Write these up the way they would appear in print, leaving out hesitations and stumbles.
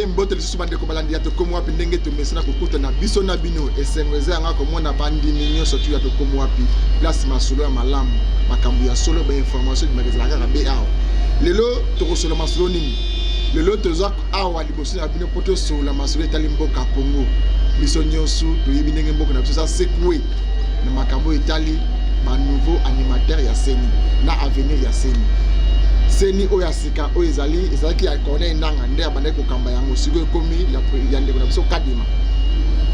mbote le susu bande ko balandi ya to komo wapi ndenge to mesana ko kuta na biso na bino esengweze anga ko mona bandi ninyo sotu ya to komo wapi place masolo ya malamu makambu ya solo ba information magazine kaka be awo lelo to ko solo masolo nini lelo to zak awa liboso na bino poto solo masolo etali mboka Congo biso nyosu to yebi ndenge mboka na biso sa sekwe na makambo etali ba nouveau animateur ya seni na avenir ya seni seni oyasika oyezali ezalaki ya kone ndanga nde abandaki kokamba yango siko ekomi ya ndeko na biso kadima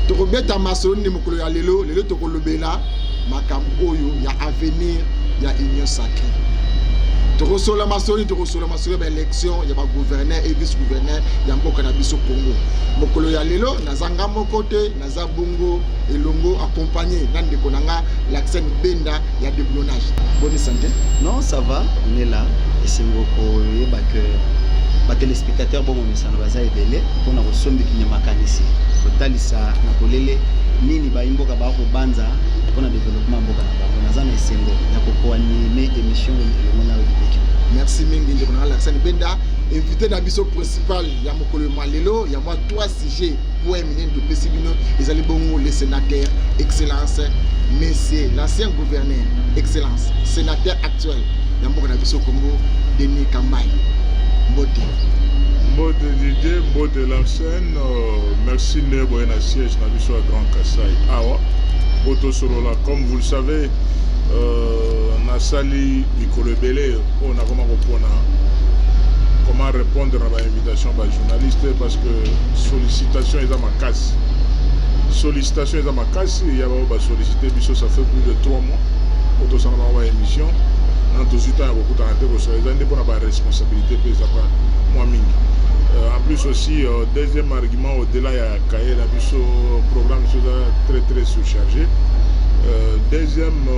tokobeta masolo ni mokolo ya lelo tokolobela makambo oyo ya avenir ya union sacrée tokosola masolo ba élection ya ba gouverneur et vice gouverneur ya mboka na biso Congo mokolo ya lelo nazanga mokote naza bongo elongo accompagné na ndeko nanga l'accent benda ya déblonnage. Bonne santé? Non, ça va, on est là. Et c'est beaucoup que les téléspectateurs bon mais ça ne va pas être pour na resombi ki makanisi kotalisa na kolele nini ba imboka ba ko banza pour na développement mboka na bango nazana esengo ya ko animer émission le mona avec. Merci mingi ndeko na l'accent benda invité na biso principal ya mokolo malelo ya moi 3 sujets pour éminer de pesibino ezali bongo les sénateurs excellence monsieur l'ancien gouverneur excellence sénateur actuel ya mboka na biso Congo Denis Kambai Mbote Didier Mbote l'ancienne merci Nebo et na siège na biso à Grand Kassai awa Boto Solola comme vous le savez na sali mikolo belé on a comment répondre à l'invitation des journalistes parce que sollicitation est à ma casse. Sollicitation est à ma casse, il y a pas sollicité, ça fait plus de 3 mois. Pour ça, on a une émission. Dans tout ce temps, il y a beaucoup de pour la responsabilité, moi, en plus aussi, deuxième argument, au-delà, il y a cahier, le programme très très surchargé. Deuxième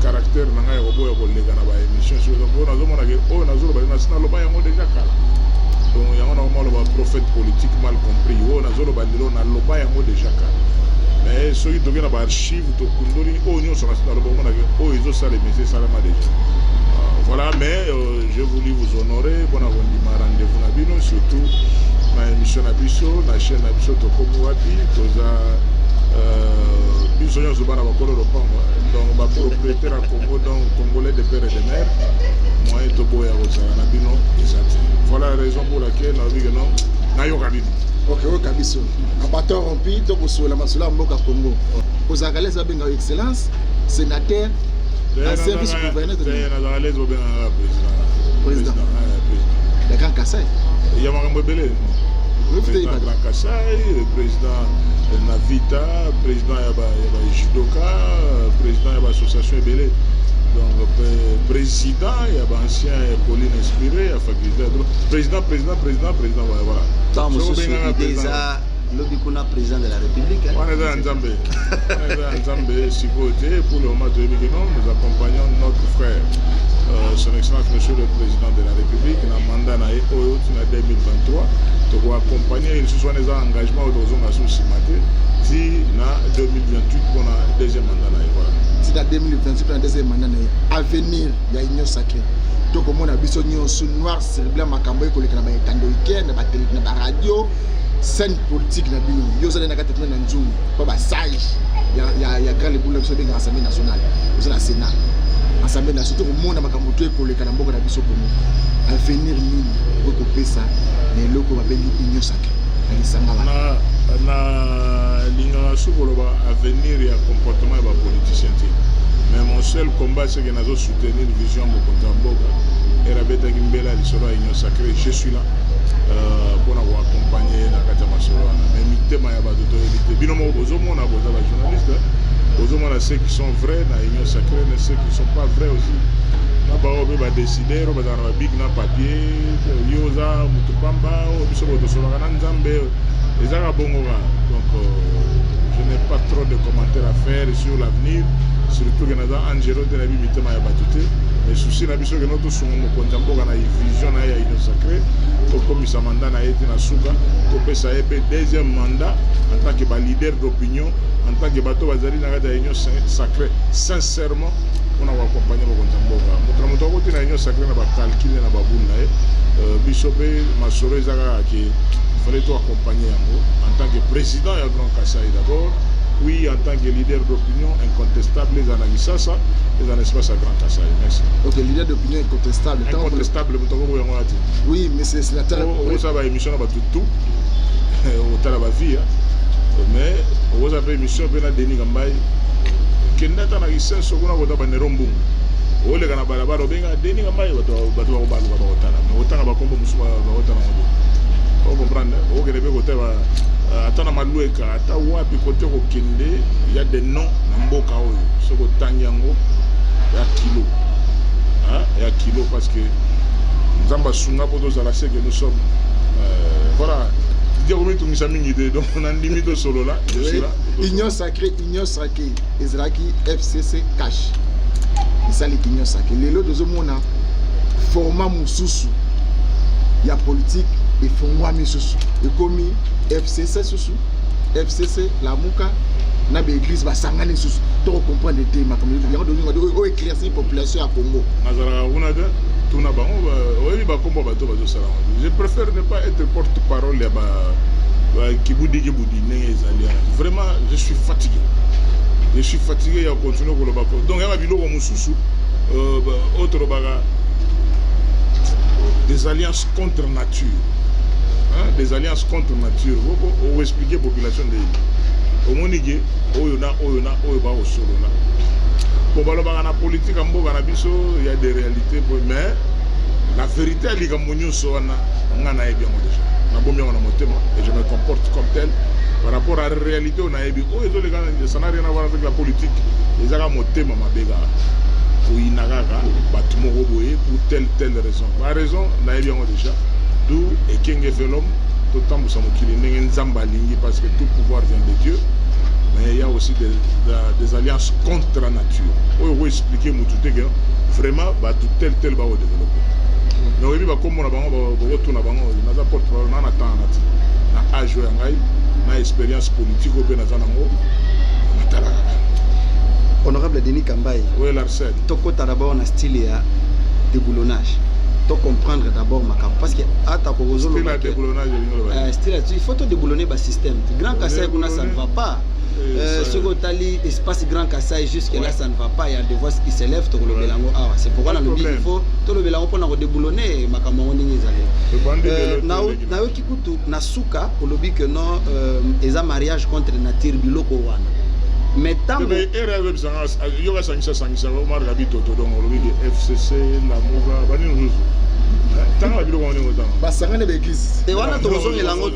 caractère nanga ya koboya kolega na ba émission sur le bon azomona ke o nazolo ba national ba yango déjà kala donc yango na mo ba prophète politique mal compris o nazolo ba ndelo na loba yango déjà kala mais soki toke na ba archive to kundoli o nyo sur national ba mona ke o izo sale mais ça ma déjà voilà mais je voulais vous honorer bona bondima rendez-vous na bino surtout na émission na biso na chaîne na biso to komo wapi toza biso nyo zobana bakolo lopango donc ma propriétaire à Congo donc congolais de père et de mère moi et tobo ya rozana na bino isati voilà la raison pour laquelle na vie que non na yo kabino OK kabiso abato rompi to kosola masula mboka Congo ozakale za benga excellence sénateur ancien vice gouverneur de na l'aise au bien président de Grand Kassai il y a makambo belé président Grand Kassai président Navita, président de Judoka, président de l'association Ebele. Donc, président, il y a ancien Pauline Inspiré, il y a faculté. Président, voilà. Tant monsieur déjà, l'obikuna président de la République. On est dans Nzambé. Si côté, pour le moment, nous accompagnons notre frère, son excellence monsieur le président de la République, dans le mandat en 2023. Pour accompagner une soit des engagements aux zones associées si na 2028 pour le deuxième mandat voilà. Si na 2028 pour le deuxième mandat avenir ya union sacrée donc comme on a biso nyonso noir sur blanc makambo ko lekana ba etando weekend na ba télé na ba radio scène politique na bino yo zana na kata na nzungu ba sage ya grand lebula biso benga assemblée nationale biso na sénat assemblée nationale tout monde makambo to ko lekana mboka na biso komo avenir nini ko pesa mais loko ba bengi union sacrée na linga sukolo ba avenir ya comportement ya ba politicien mais mon seul combat c'est que nazo soutenir une vision de Kontamboka et rabeta kimbela lisolo ya union sacrée je suis là pour nous accompagner na kata masolo mais mitema ya ba toto éviter bino mo bozomona boza ba journaliste bozomona ceux qui sont vrais na union sacrée mais ceux qui sont pas vrais aussi na ba obe ba décider ba dans ba big na papier yoza mutupamba biso boto solo kana nzambe ezaka bongo donc je n'ai pas trop de commentaires à faire sur l'avenir surtout que naza angelo de la mitema ya batute mais souci na biso que notre son mo kontamboka na vision na ya union sacrée to komisa mandat na été na suka to pesa ebe deuxième mandat en tant que leader d'opinion en tant que bateau bazali na kata union sacrée sincèrement mpona koaccompagne bakonzi ya mboka moto na moto akoti na union sacré na bacalcule na babulu na ye biso mpe masolo eza kaka ke fallait to accompagner yango en tant que président ya Grand Kasai d'abord, oui en tant que leader d'opinion incontestable eza na Kisasa eza na espace à Grand Kasai. Merci. Ok, leader d'opinion incontestable. Incontestable moto ko yango ati. Oui, mais c'est la terre. On ça va émission na batutu au tala ba vie mais on va faire émission pe na Denis Kambai kenda ta na Kisasa kuna ko ta ba nerombu ole kana barabara benga Denis Kambai bato ba ko balu ba ko tala mais otanga ba kombo musuma ba ko tala ngo. On comprendre au que debe côté ba atana malueka ata wapi côté ko kende il y a des noms na mboka oyo soko tanyango ya kilo ya kilo parce que nzamba sunga poto za la que nous sommes voilà dire comment tout misa mingi de donc on a limite solo là je suis là union sacrée Ezraki FCC cash ça les union sacrée lelo dozo mona format mususu ya politique et fongwa misusu ekomi FCC susu FCC la muka na be église ba sangani susu to comprendre des thèmes comme yango do éclaircir population à Congo nazara una de tuna bango oyi ba kombo bato bazo sala je préfère ne pas être porte-parole ya ba kibudi nenge ezali vraiment je suis fatigué ya continuer ko loba donc ya ba biloko mususu autre baga des alliances contre nature. Des alliances contre nature. Vous expliquer la population de au Monigé, Oyona, Oyoba, au solo là. Bon, bah, la politique en Boga, il y a des réalités, mais la vérité, elle est comme nous, on a bien déjà. Et je me comporte comme tel. Par rapport à la réalité, on a bien. Ça n'a rien à voir avec la politique. Les Arabes ont été ma béga. Pour telle raison. La raison, on a bien déjà. D'où et Kenge Velom, tout le temps, parce que tout pouvoir vient de Dieu. Mais il y a aussi des alliances contre la nature. On va expliquer vraiment tel va développer. Donc, il va comme on a retourné à la porte, on a attendu, on a expérience politique au Bénazanango. Honorable Denis Kambai, oui, Larsen. Toko d'abord un style de déboulonnage. Tu comprendre d'abord ma camp parce que il faut te déboulonner le système. Grand Kassai, ça ne va pas. Ce que espace Grand Kassai, jusque-là, ça ne va pas. Il y a des voix qui s'élèvent. C'est pourquoi il faut tout le bélango pour déboulonner ma camp. Nasuka, pour le but que non, ils ont mariage contre la nature biloko wana. Mais tant que il y aura ça Omar Rabito donc FCC la Moga bani tant la bilo on est ba sangane be église te wana to zo ngelango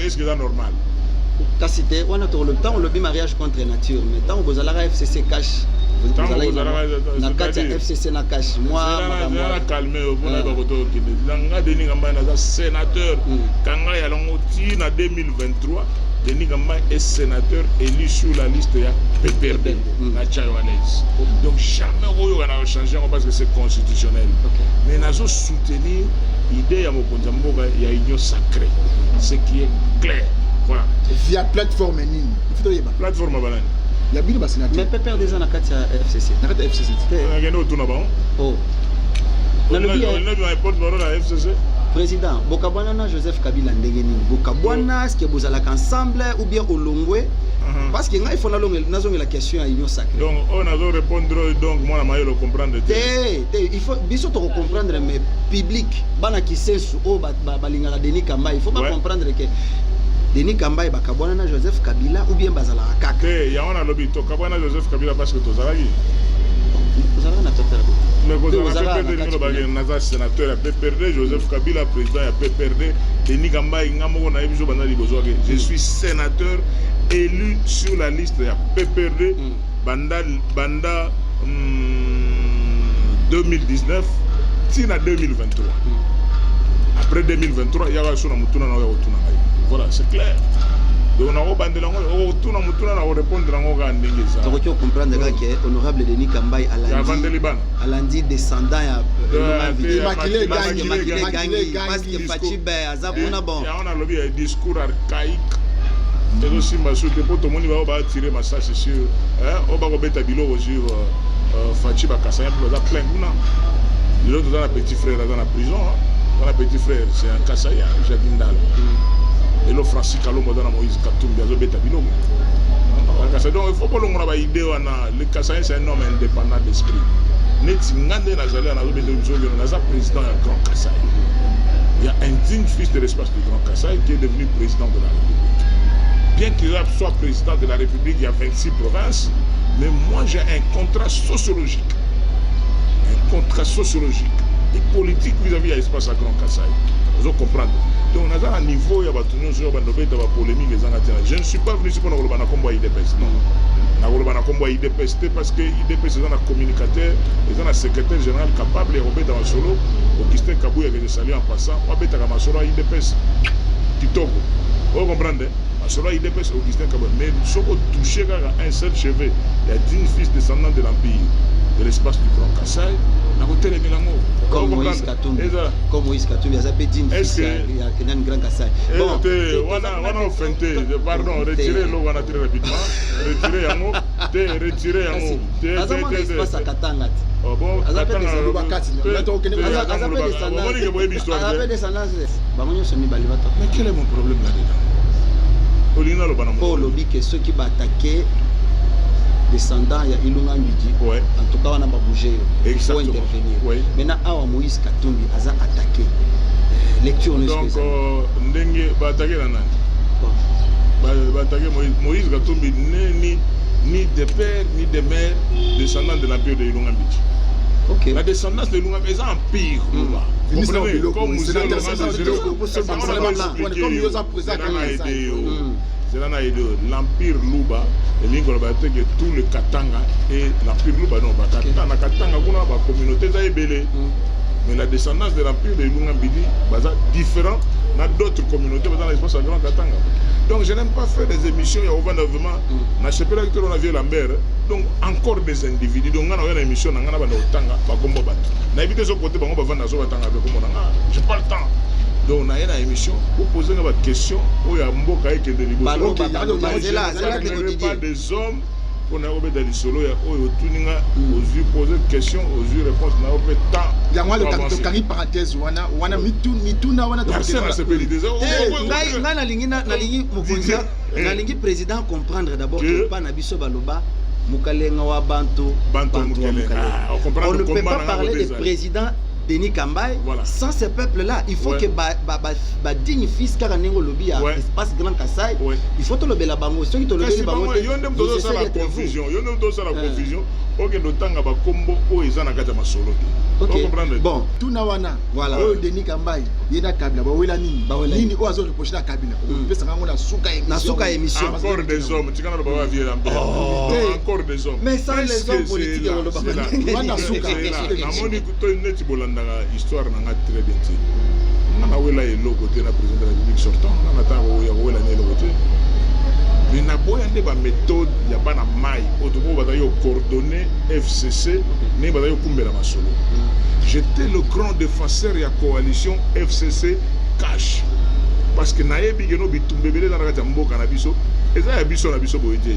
est-ce que c'est normal kasi te wana to le temps le mariage contre nature mais tant vous allez FCC cash na kati FCC na cash moi ma calmer on a ba koto nga Denis Kambai na sénateur kanga ya longo ti na 2023 Denis Kambai est sénateur élu sur la liste de PPRD, la Tchaïwanaise. Donc jamais on a changé parce que c'est constitutionnel. Mais nous avons soutenu l'idée de Mokonzamboga, il y a une union sacrée, ce qui est clair. Voilà. Via plateforme plateforme banane. Il y a bien des sénateurs. Mais PPRD ça na kati FCC. Na kati FCC. On a gagné au tournoi. Oh. On a un porte-parole à FCC. Président, Bokabwana Joseph Kabila ndengeni. Bokabwana est-ce que vous allez ensemble ou bien au Longwe? Parce que il faut la question à l'union sacrée. Donc on a dû répondre donc moi la le comprendre. Il faut bien sûr comprendre mais public bana qui sait au balingala Denis Kambai, il faut pas comprendre que Denis Kambai Bakabwana Joseph Kabila ou bien bazala kaka. Il y a on a lobby to Kabwana Joseph Kabila parce que tozalaki. Vous avez un total. Mais vous avez un sénateur à PPRD, Joseph Kabila, président à PPRD, Denis Kambai, je suis sénateur élu sur la liste de PPRD, Banda 2019, Tina 2023. Après 2023, il y a son Mutuna. Voilà, c'est clair. Donc on a répondre à tu comprendre que honorable Denis Kambai a lundi descendant Makile parce que Fachibe Azabuna bon. On a lobby un discours archaïque. Et aussi ma soute pour tout le monde va tirer ma sache sur on va remettre bilo sur Fachi Bakasaya baza plein kuna l'autre dans la petit frère dans la prison dans la petit frère c'est un Kasaya Jacques Ndala et le Francis Kalombo dans la Moïse Katumbi azo beta bilongo donc il faut pas l'on a idée le Kasaya c'est un homme indépendant d'esprit neti ngande nazali na zo beta biso na za président du Grand Kasaya. Il y a un digne fils de l'espace du Grand Kasaï qui est devenu président de la République. Bien qu'il soit président de la République, il y a 26 provinces, mais moi j'ai un contrat sociologique. Un contrat sociologique et politique vis-à-vis de l'espace à Grand Kasaï. Vous comprenez? Donc on a un niveau, il y a une polémique. Je ne suis pas venu ici pour nous parler de l'IDPS. Non. Nous parlons de l'IDPS parce que l'IDPS est un communicateur, est un secrétaire général capable de remettre dans le solo. Augustin Kabouya que je salue en passant, on va mettre solo à IDPS. Kitoko. Vous comprenez? Solo à IDPS, Augustin Kabouya. Mais si on touche à un seul cheveu, il y a 10 fils descendants de l'Empire, de l'espace du Grand Kasaï. Comme Moïse Katumbi, il y a des dignes fils, il y a un grand Kasaï. Bon, on a offenté, pardon, retirez l'eau, on a très rapidement, retirez un mot, retirez un mot. Comment l'espace à Katanga? Bon, Katanga, mais quel est mon problème là-dedans? Pour le lobby, ceux qui vont attaquer descendants, il y a Ilunga Mbidi. Ouais. En tout cas, on a bougé. Il faut intervenir. Ouais. Maintenant, Awa Moïse Katumbi a attaqué. Lecture nous. Donc, Ndenge va attaquer la nani. Va attaquer Moïse Katumbi ni de père ni de mère descendants de l'empire de Ilunga Mbidi. Ok. La descendance de Ilunga Mbidi est un empire. Vous comprenez? Comme vous avez l'empire Luba, et tout le Katanga et l'empire Luba, non, Katanga, la communauté est mais la descendance de l'empire de Ilunga Mbidi est différente dans d'autres communautés dans l'espace à Grand Katanga. Donc je n'aime pas faire des émissions, il y a au vendement, je ne sais pas si on a vu Lambert, donc encore des individus, donc on a une émission, on a une évité ce côté, on va vendre je n'ai pas le temps. Donc on a une émission pour poser une question où il y a un mot qui est de l'Ibo. Pas des hommes on a obéi dans les solos, aux poser question, aux réponses, on a obéi temps. Il y a moi le carré parenthèse, on a mis tout, on a tout. Président comprendre d'abord que pas Nabiso Baloba, Mukalenga wa Banto, on ne peut pas parler de président Denis Kambaye, voilà. Sans ce peuple-là, il faut que digne fils car un lobby à espace Grand Kasaï, il faut te lever la bango. Ceux qui te levent la bango, il y a la confusion. Il y a la confusion. Ok, le temps à combo où ils en ont gâté ma solo. Bon, tout nawana. Voilà. Denis Kambaye, il y a Kabila, Bawela Nini, Nini, ou Azor reproché à Kabila. Na souka émission. Encore des hommes. Tu connais pas vie encore des hommes. Mais sans les hommes politiques, on le na souka. Na moni kuto neti bolanda histoire na nga très bien ti. Na wela elo côté na président de la République sortant, na ta wela ne elo côté. Mais na boya nde ba méthode ya bana mai otobo ba yo coordonner FCC ne ba yo kumbela masolo. J'étais le grand défenseur de la coalition FCC Cash parce que nayebi que no bitumbe bele na kati mboka na biso eza ya biso na biso boyeje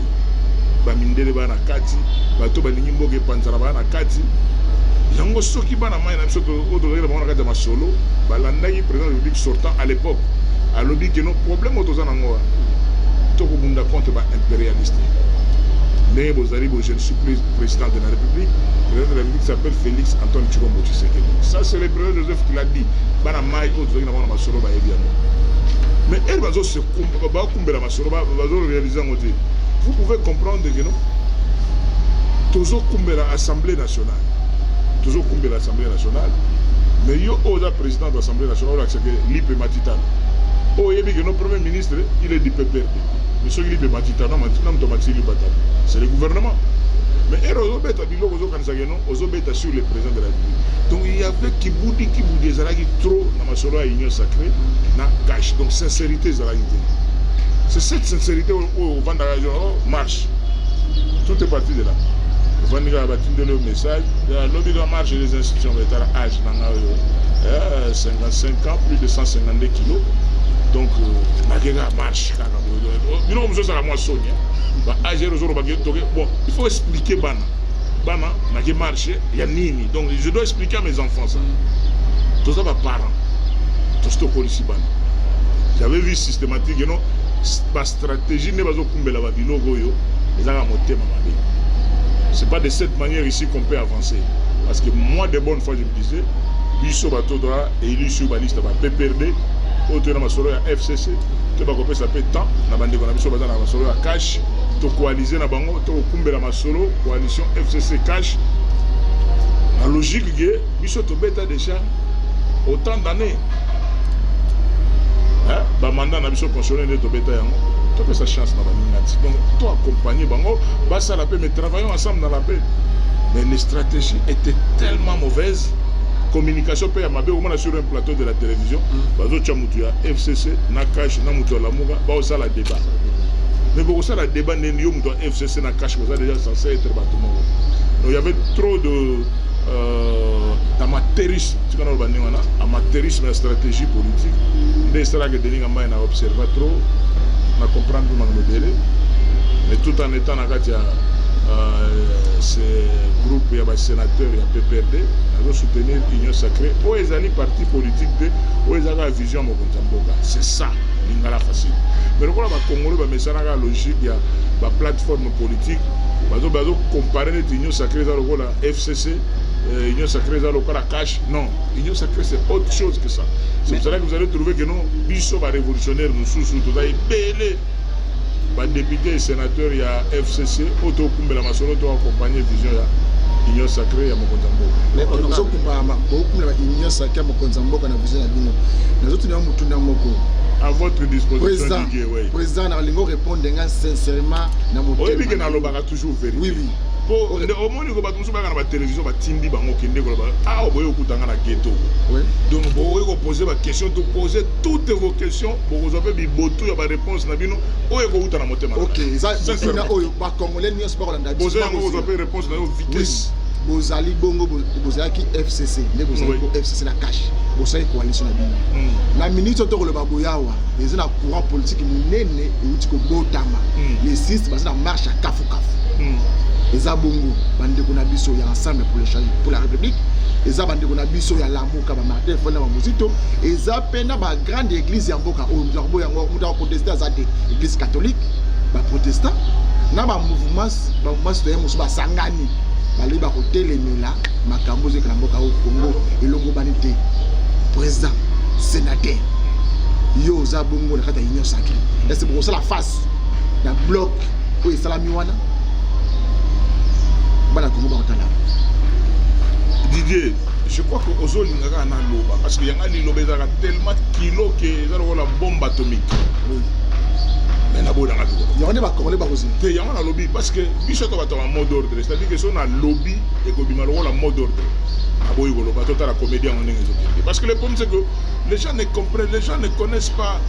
ba mindele ba na kati ba to ba lingi mboka panzara ba na kati yango soki bana mai na biso to otolela ba na kati masolo ba landaki président de la République sortant à l'époque a lobby que no problème autoza nango to ko bunda contre ba impérialiste. Mais je ne suis plus président de la République. Le président de la République s'appelle Félix Antoine Tshilombo Tshisekedi. Ça, c'est le président Joseph qui l'a dit. Mais elle va se réaliser. Vous pouvez comprendre que non, toujours l'Assemblée nationale. Toujours l'Assemblée nationale. Mais il y a un président de l'Assemblée nationale qui est Lipe Matitana. Oh, il y a que notre premier ministre, il est du PPRD. Mais ceux qui c'est le gouvernement. Mais sur le président de la République. Donc il y avait Kiboudi trop dans ma union sacrée, na cash. Donc sincérité, c'est cette sincérité où on vend la région, marche. Tout est parti de là. On vend le message, l'objet de marche des institutions de l'État, âge, 55 ans, plus de 152 kilos. Donc, la marche. Bon, il faut expliquer Bana. bana naki marché ya nini donc je dois expliquer à mes enfants ça tous les parents tous to polisi bana j'avais vu systématique you know ba stratégie ne bazo kumbela ba biloko yo ezaka motema mabe c'est pas de cette manière ici qu'on peut avancer parce que moi de bonne fois je me disais biso bato doit élu sur ba liste ba PPRD auto na masolo ya FCC te ba kopesa pe temps na bande ko na biso baza na masolo ya cash to coaliser na bango to kumbela masolo coalition FCC cash la logique que biso to beta déjà autant d'années hein ba mandat na biso pensionné de to beta yango to pesa chance na baningati donc to accompagner bango ba ça la paix mais travaillons ensemble dans la paix mais les stratégies étaient tellement mauvaises communication pe ya mabe au moins sur un plateau de la télévision bazo chamutu ya FCC na cash na mutu la muga ba ça la débat mais pour ça la débat n'est yo mutu FCC na cash ça déjà censé être bâtiment donc il y avait trop de amateurisme tu connais le banding amateurisme la stratégie politique des stratégies que deninga mai na observer trop na comprendre comment le délai mais tout en étant na katia ce groupe il y a des sénateurs il y a PPRD ils soutenir l'union sacrée où ils allaient parti politique de où ils avaient la vision Mokonzamboka c'est ça l'ingala facile mais le Congolais va mettre la logique il y a la plateforme politique bazo comparer l'union sacrée avec la FCC l'union sacrée avec la cash non l'union sacrée c'est autre chose que ça c'est pour ça que vous allez trouver que non biso va révolutionnaire nous sous tout ça belé ba député et sénateur il y a FCC auto kumbela masolo to accompagner vision ya union sacrée ya Mokonzamboka mais on a beaucoup de union sacrée ya Mokonzamboka na vision ya bino les autres na mutunda moko à votre disposition Didier oui président na lingo répondre sincèrement na motema oui bien que na lobaka toujours vérité oui oui pour au moins ko batumso baka na télévision ba tindi bango kende ko ba ah boyo kutanga na ghetto oui donc boyo ko poser ba question to poser toutes vos questions pour vous avez bi botu ya ba réponse na bino oyo ko uta na motema OK ça na oyo ba congolais nyos ba ko landa poser ngo vous avez réponse na vitesse bozali bongo bozalaki FCC ne bozali ko FCC na cash bozali coalition na bino na minute to ko le baboyawa les na courant politique munene uti ko botama les six basa na marche à kafu eza bongo bandeko na biso ya ensemble pour la république eza bandeko na biso ya lamuka ba Martin Fona ba Muzito eza pena ba grande église ya mboka o muzabo yango muta protester azate église catholique ba protestant na ba mouvement citoyen musu ba sangani bali ba kotelemela makambo zeka na mboka o Congo elongo banité président sénateur yo za bongo na kata union sacrée est-ce pour ça la face na bloc o salami wana Didier, je crois que Ozo Lingara na loba parce que yanga liloba ezaka tellement kilo que ezala la bombe atomique. Oui. Mais na boda ngatu. Yanga ba Congolais ba kosi. Te yanga na lobby parce que biso to bato en mode d'ordre, c'est-à-dire que son a lobby et ko bima la mode d'ordre. Aboyi ko loba to ta la comédie en ndenge ezokende. Parce que le problème c'est que les gens ne comprennent, les gens ne connaissent pas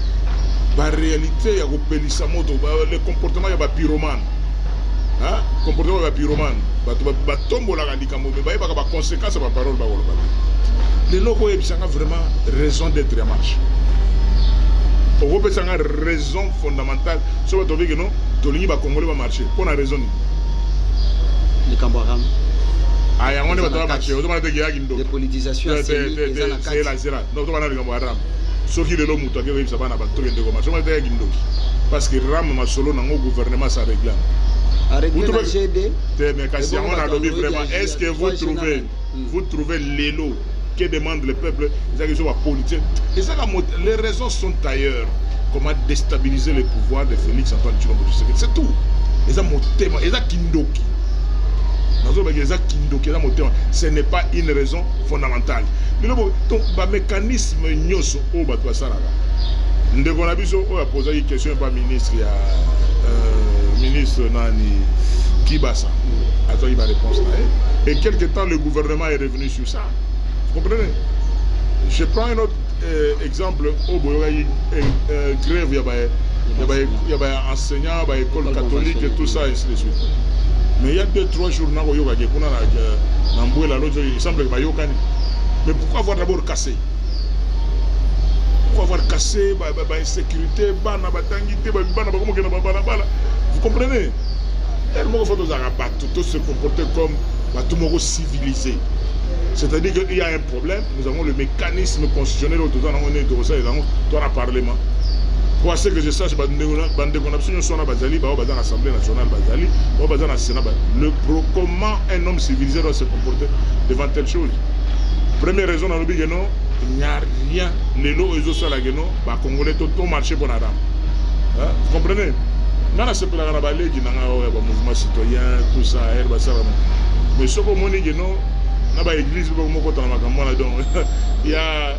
la réalité ya ko pelisa moto, le comportement ya ba pyromane. Hein? Comportement de pyromane, batombo la likambo, mais il y a des conséquences à la parole. Les locaux ont vraiment raison d'être en marche. On peut avoir raison fondamentale. Si vous avez dit que non, les Congolais vont marcher. Pour la raison. Les Camboram. Ah, il y a un marché. Les politisations. C'est la zéra. Donc, on a les Camboram. Ce qui est l'homme, ça va parce que Ram ma solo dans le gouvernement ça réglame. Arrêtez la GD. Mais quand on a lobby vraiment, est-ce que vous trouvez l'élo que demande le peuple? Ils ont la politique. Les raisons sont ailleurs. Comment déstabiliser le pouvoir de Félix Antoine Tshilombo Tshisekedi? C'est tout. Ils ont mon thème. Ils ont Kindoki. Ce n'est pas une raison fondamentale. Donc, le mécanisme nyoso au bateau Sarara. Ndeko na biso o a posé une question par ministre ministre Nani Kibasa. Attends, il va répondre là. Et quelque temps le gouvernement est revenu sur ça. Vous comprenez? Je prends un autre exemple au Boyoga grève il y a enseignants, il y a école catholique et tout ça et ainsi de suite. Mais il y a 2-3 jours il semble que mais pourquoi avoir d'abord cassé? Pourquoi avoir cassé insécurité, vous comprenez? Tout se comporter comme tout le monde civilisé. C'est-à-dire qu'il y a un problème, nous avons le mécanisme constitutionnel autour de la Parlement. Pour ce que je sache, l'Assemblée nationale, comment un homme civilisé doit se comporter devant telle chose. Première raison, il n'y a rien. Les lots, les Congolais, tout marché pour la dame. Vous comprenez? Il y a un mouvement citoyen, tout ça, mais ce que je dis, il y a l'église, il y a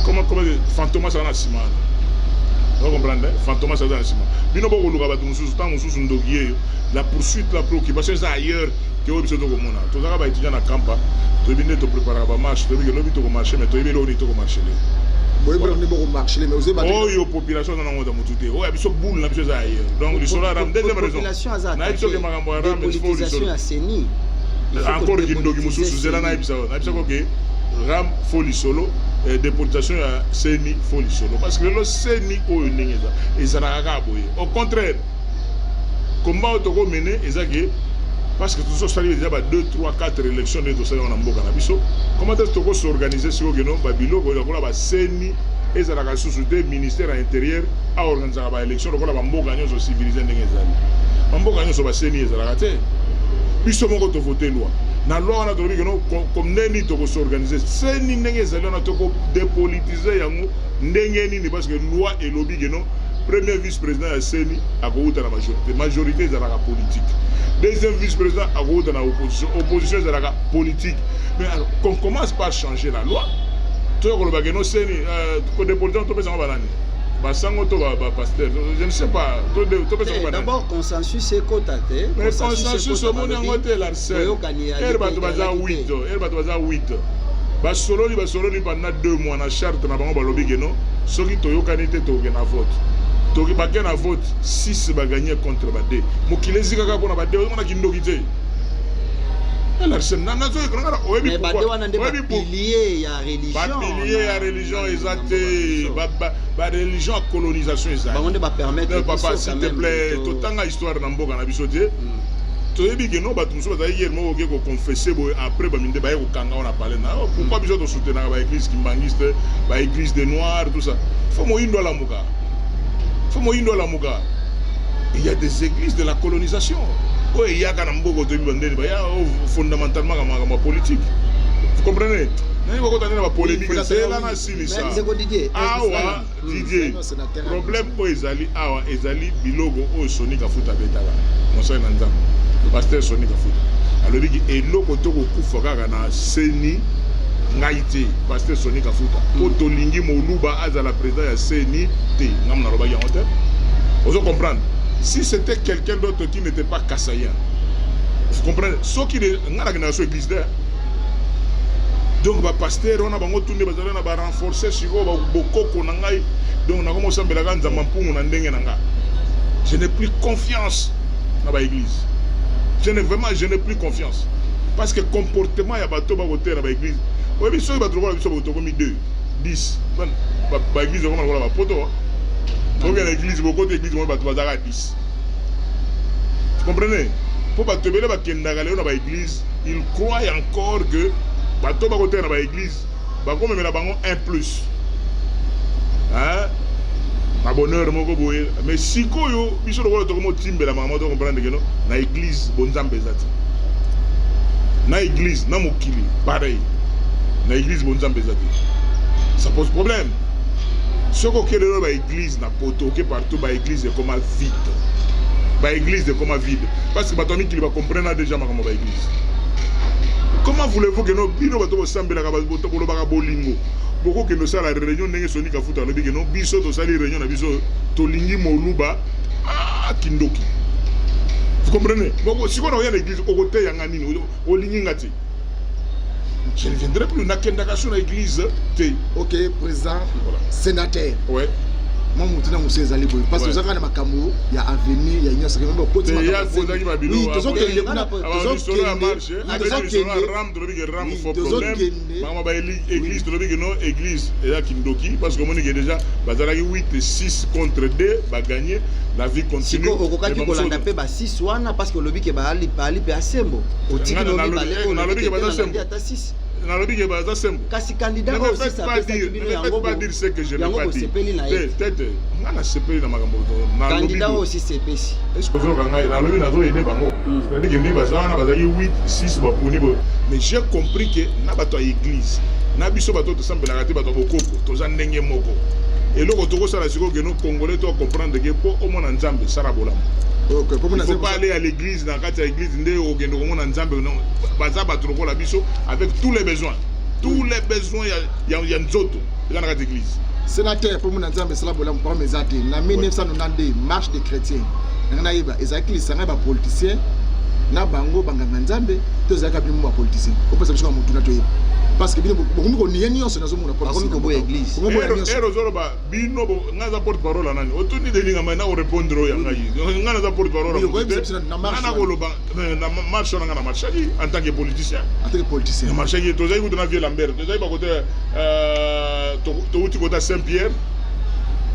comment Fantomas à Nassima. Vous comprenez? Fantomas à Nassima. La poursuite, la préoccupation, c'est ailleurs que vous avez besoin de vous. Tout ça, étudiant à Campa, tu as besoin de préparer la marche, tu as besoin de marcher, mais tu as besoin de marcher. Oui, mais on marche, mais vous avez oh, la population dans le monde, oh, il y a boule dans le ailleurs. Donc, il y a une deuxième raison. La politisation à Séni. Encore une Ram Foli Solo, déportation à Séni Foli Solo. Parce que le Séni, au contraire, combat au mené, parce que tout ça, il y a 2, 3, 4 élections de tout ça en Amboka. Comment est-ce que s'organiser sur le Babilo, le Séni, et la société, ministère intérieur, à organiser l'élection, le Amboka, nous civilisés. Amboka, nous Séni, et la raté. Puis, ce moment de voter loi. Na loi, on a trouvé que nous, comme nous s'organiser, Séni, on a dépolitiser, parce que loi et lobby, premier vice-président à Séni, à cause de la majorité de la politique. Deuxième vice-président à cause de l'opposition. Opposition de la politique. Mais alors, qu'on commence par changer la loi, tu vois que nous Séni, que des politiciens, tu peux s'en aller. Je ne sais pas. D'abord, consensus, c'est côté. Mais consensus, au monde, on est là. Elle va te 8. Basolo pendant 2 mois, na charte, na bango balobi que non. Ceux qui ont canité, ils ont vote. Donc, il y a un vote, 6 va gagner contre 2. Mais si on a 2, on a gagné. Mais pilier à religion. Pilier à religion, exact. Religion à colonisation, exact. On va permettre. Papa, s'il te plaît, tout le temps, l'histoire d'un bon canabis. Tu as dit que nous avons confessé après, on a parlé. Pourquoi besoin de soutenir l'église kimbangiste, l'église des Noirs, tout ça? Il faut que la Mouka. Il y a des églises de la colonisation. Il y a fondamentalement la politique. Vous comprenez? Il y a une polémique. C'est là Didier. Le problème est que bilogo o Sonic a foutu avec Dala. On sait nanzam. Le pasteur Sonic a foutu. Alors il dit et loko to ko kufa na Séni ngaité pasteur Sonic a foutu. Poto lingi moluba azala président ya Séni te ngamna loba ya hotel. Vous comprenez? Si c'était quelqu'un d'autre qui n'était pas Kassaïen, vous comprenez? Ce qui est dans l'église là. Donc, le pasteur, on a renforcé sur beaucoup de donc, on a commencé à je n'ai plus confiance dans l'église. Je n'ai plus confiance. Parce que le comportement, il y a dans l'église. Oui, mais si on va trouver 2, 10. L'église, on va voir photo. Donc, l'église, beaucoup d'églises, on va trouver 10. Vous comprenez? Pour que l'église, il croit encore que bato ba côté na l'église ba comme na bango 1 plus hein na bonheur moko boye mais sikoyo biso lo to ko timbe la maman to comprendre que non na église bonzambe zati na église na mokili pareil na église bonzambe zati ça pose problème ce ko kele ba église na poto que partout ba église est comme vide ba église est comme vide parce que bato mi qui va comprendre déjà ma comme ba église. Comment voulez-vous que nos bino bato sambela ka bato ko lobaka bolingo boko que nos sala réunion ndenge soni ka futa lobi que no biso to sali réunion na biso to lingi moluba kindoki. Vous comprenez? Boko si on a l'église au côté yanga nini o lingi ngati. Je ne viendrai plus na kenda ka sur l'église te. OK, président, voilà. Sénateur. Ouais. moi mutu na musu ezali boye parce que ozaka na makambo ya avenir ya nyonso ke membo koti makambo oui tozokende kuna église tolobi non église eza kindoki parce que omoni ke déjà bazalaki 8-6 contre 2 bagagné la vie continue okokaki kolanda mpe ba 6 wana parce que olobi ke baali pe asembo otiki lobi baleko nalobi ke baza sembo ata 6 nalobi ke baza sembo kasi candidat aussi ça peut pas dire ce que je n'ai pas dit peut-être ngana sepeli na makambo candidat aussi sepesi est-ce que vous avez nalobi nazo aider bango c'est-à-dire que ni bazana bazaki 8-6 bapuni bo mais j'ai compris que na bato ya église na biso bato tosambelaka te bato bokoko toza ndenge moko eloko tokosala sikoyo ke no congolais to comprendre que po omona nzambe sala bolamu OK pour il faut pas aller à l'église dans kati ya église nde okende komona nzambe non baza bato lokola biso avec tous les besoins ya nzoto eza na kati ya église sénateur pour mon nzambe sala bolamu pour mes até na 1992 marche des chrétiens ngana yeba ezaki lisanga ba politicien na bango banganga nzambe to zaka bino ba politicien ko pesa biso mutu na to yeba parce que bino bokomi ko nieni yonso nazo mona politicien ko boya église ero zoroba bino ngaza porte parole nani otuni de linga mana o répondre ya ngai ngana za porte parole na koloba na marche na ngana marche en tant que politicien na marche qui to zai ko na vie Lambert to zai ba côté to uti côté Saint-Pierre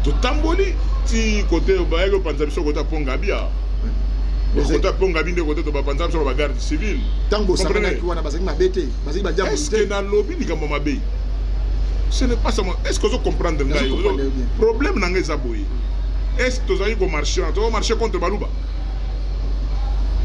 to tamboli ti côté ba ego panza biso côté Pongabia côté Pongabinde côté to ba panza biso ba garde civile tango sabana ki wana bazaki mabete bazaki ba diable est-ce que na lobby ni kama mabe ce n'est pas ça est-ce que vous comprenez le problème na ngai zaboyi est-ce que vous allez marcher contre Baluba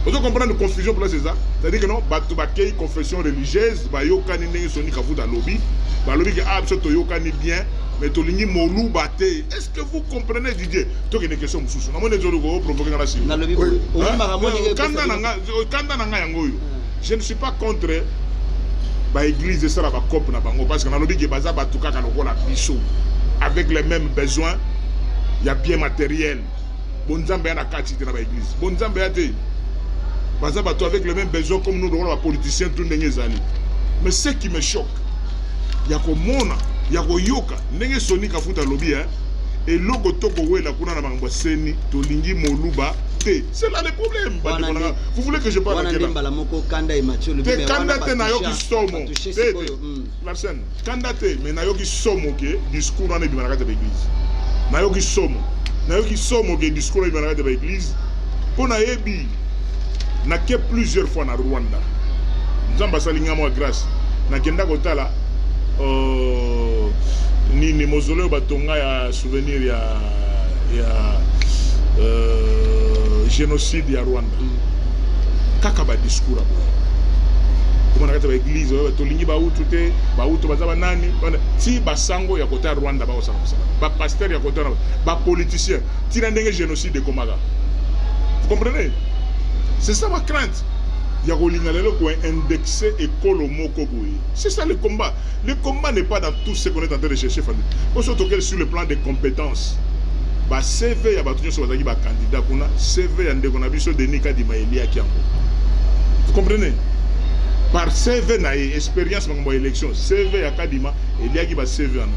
vous comprenez la confusion pour c'est ça c'est-à-dire que non batu bakei confession religieuse ba yokani ndenge soni kafuta lobby ba lobby que absolument yokani bien mais tolingi molu bate est-ce que vous comprenez Didier to que une question mususu na mone zolo ko provoquer na sima na lobby o mara moni kanda na yango yo je ne suis pas contre ba église ça la ba cop na bango parce que na lobby que baza batuka ka lokola biso avec les mêmes besoins il y a bien matériel bonzambe na kati na ba église bonzambe ate baza bato avec les mêmes besoins comme nous les politiciens tout ndenge zali mais ce qui me choque ya ko mona ya ko yoka ndenge soni ka futa lobby et logo toko wela kuna na bango seni to lingi moluba te c'est là le problème vous voulez que je parle de là moko kanda et Mathieu le bébé kanda te na yoki somo la scène kanda te mais na yoki somo ke discours na bi manaka de l'église na yoki somo ke discours na bi manaka de l'église pona yebi na ke plusieurs fois na Rwanda nzamba salinga mo grâce na kenda kotala ni mausolée batonga ya souvenir ya génocide ya Rwanda kaka ba discours abo kuma nakata ba église to lingi ba utu te ba utu bazaba nani ti basango ya kota Rwanda ba osala ba pasteur ya kota ba politicien ti na ndenge génocide komaga vous comprenez c'est ça ma crainte il y a indexé école moko boy c'est ça le combat n'est pas dans tout ce qu'on est en train de chercher surtout sur le plan des compétences ba CV ya batunyo so bazaki ba candidat kuna CV ya ndeko na biso Denis Kadima Elia Kiango vous comprenez par CV na expérience dans élection CV ya Kadima Elia ki ba CV en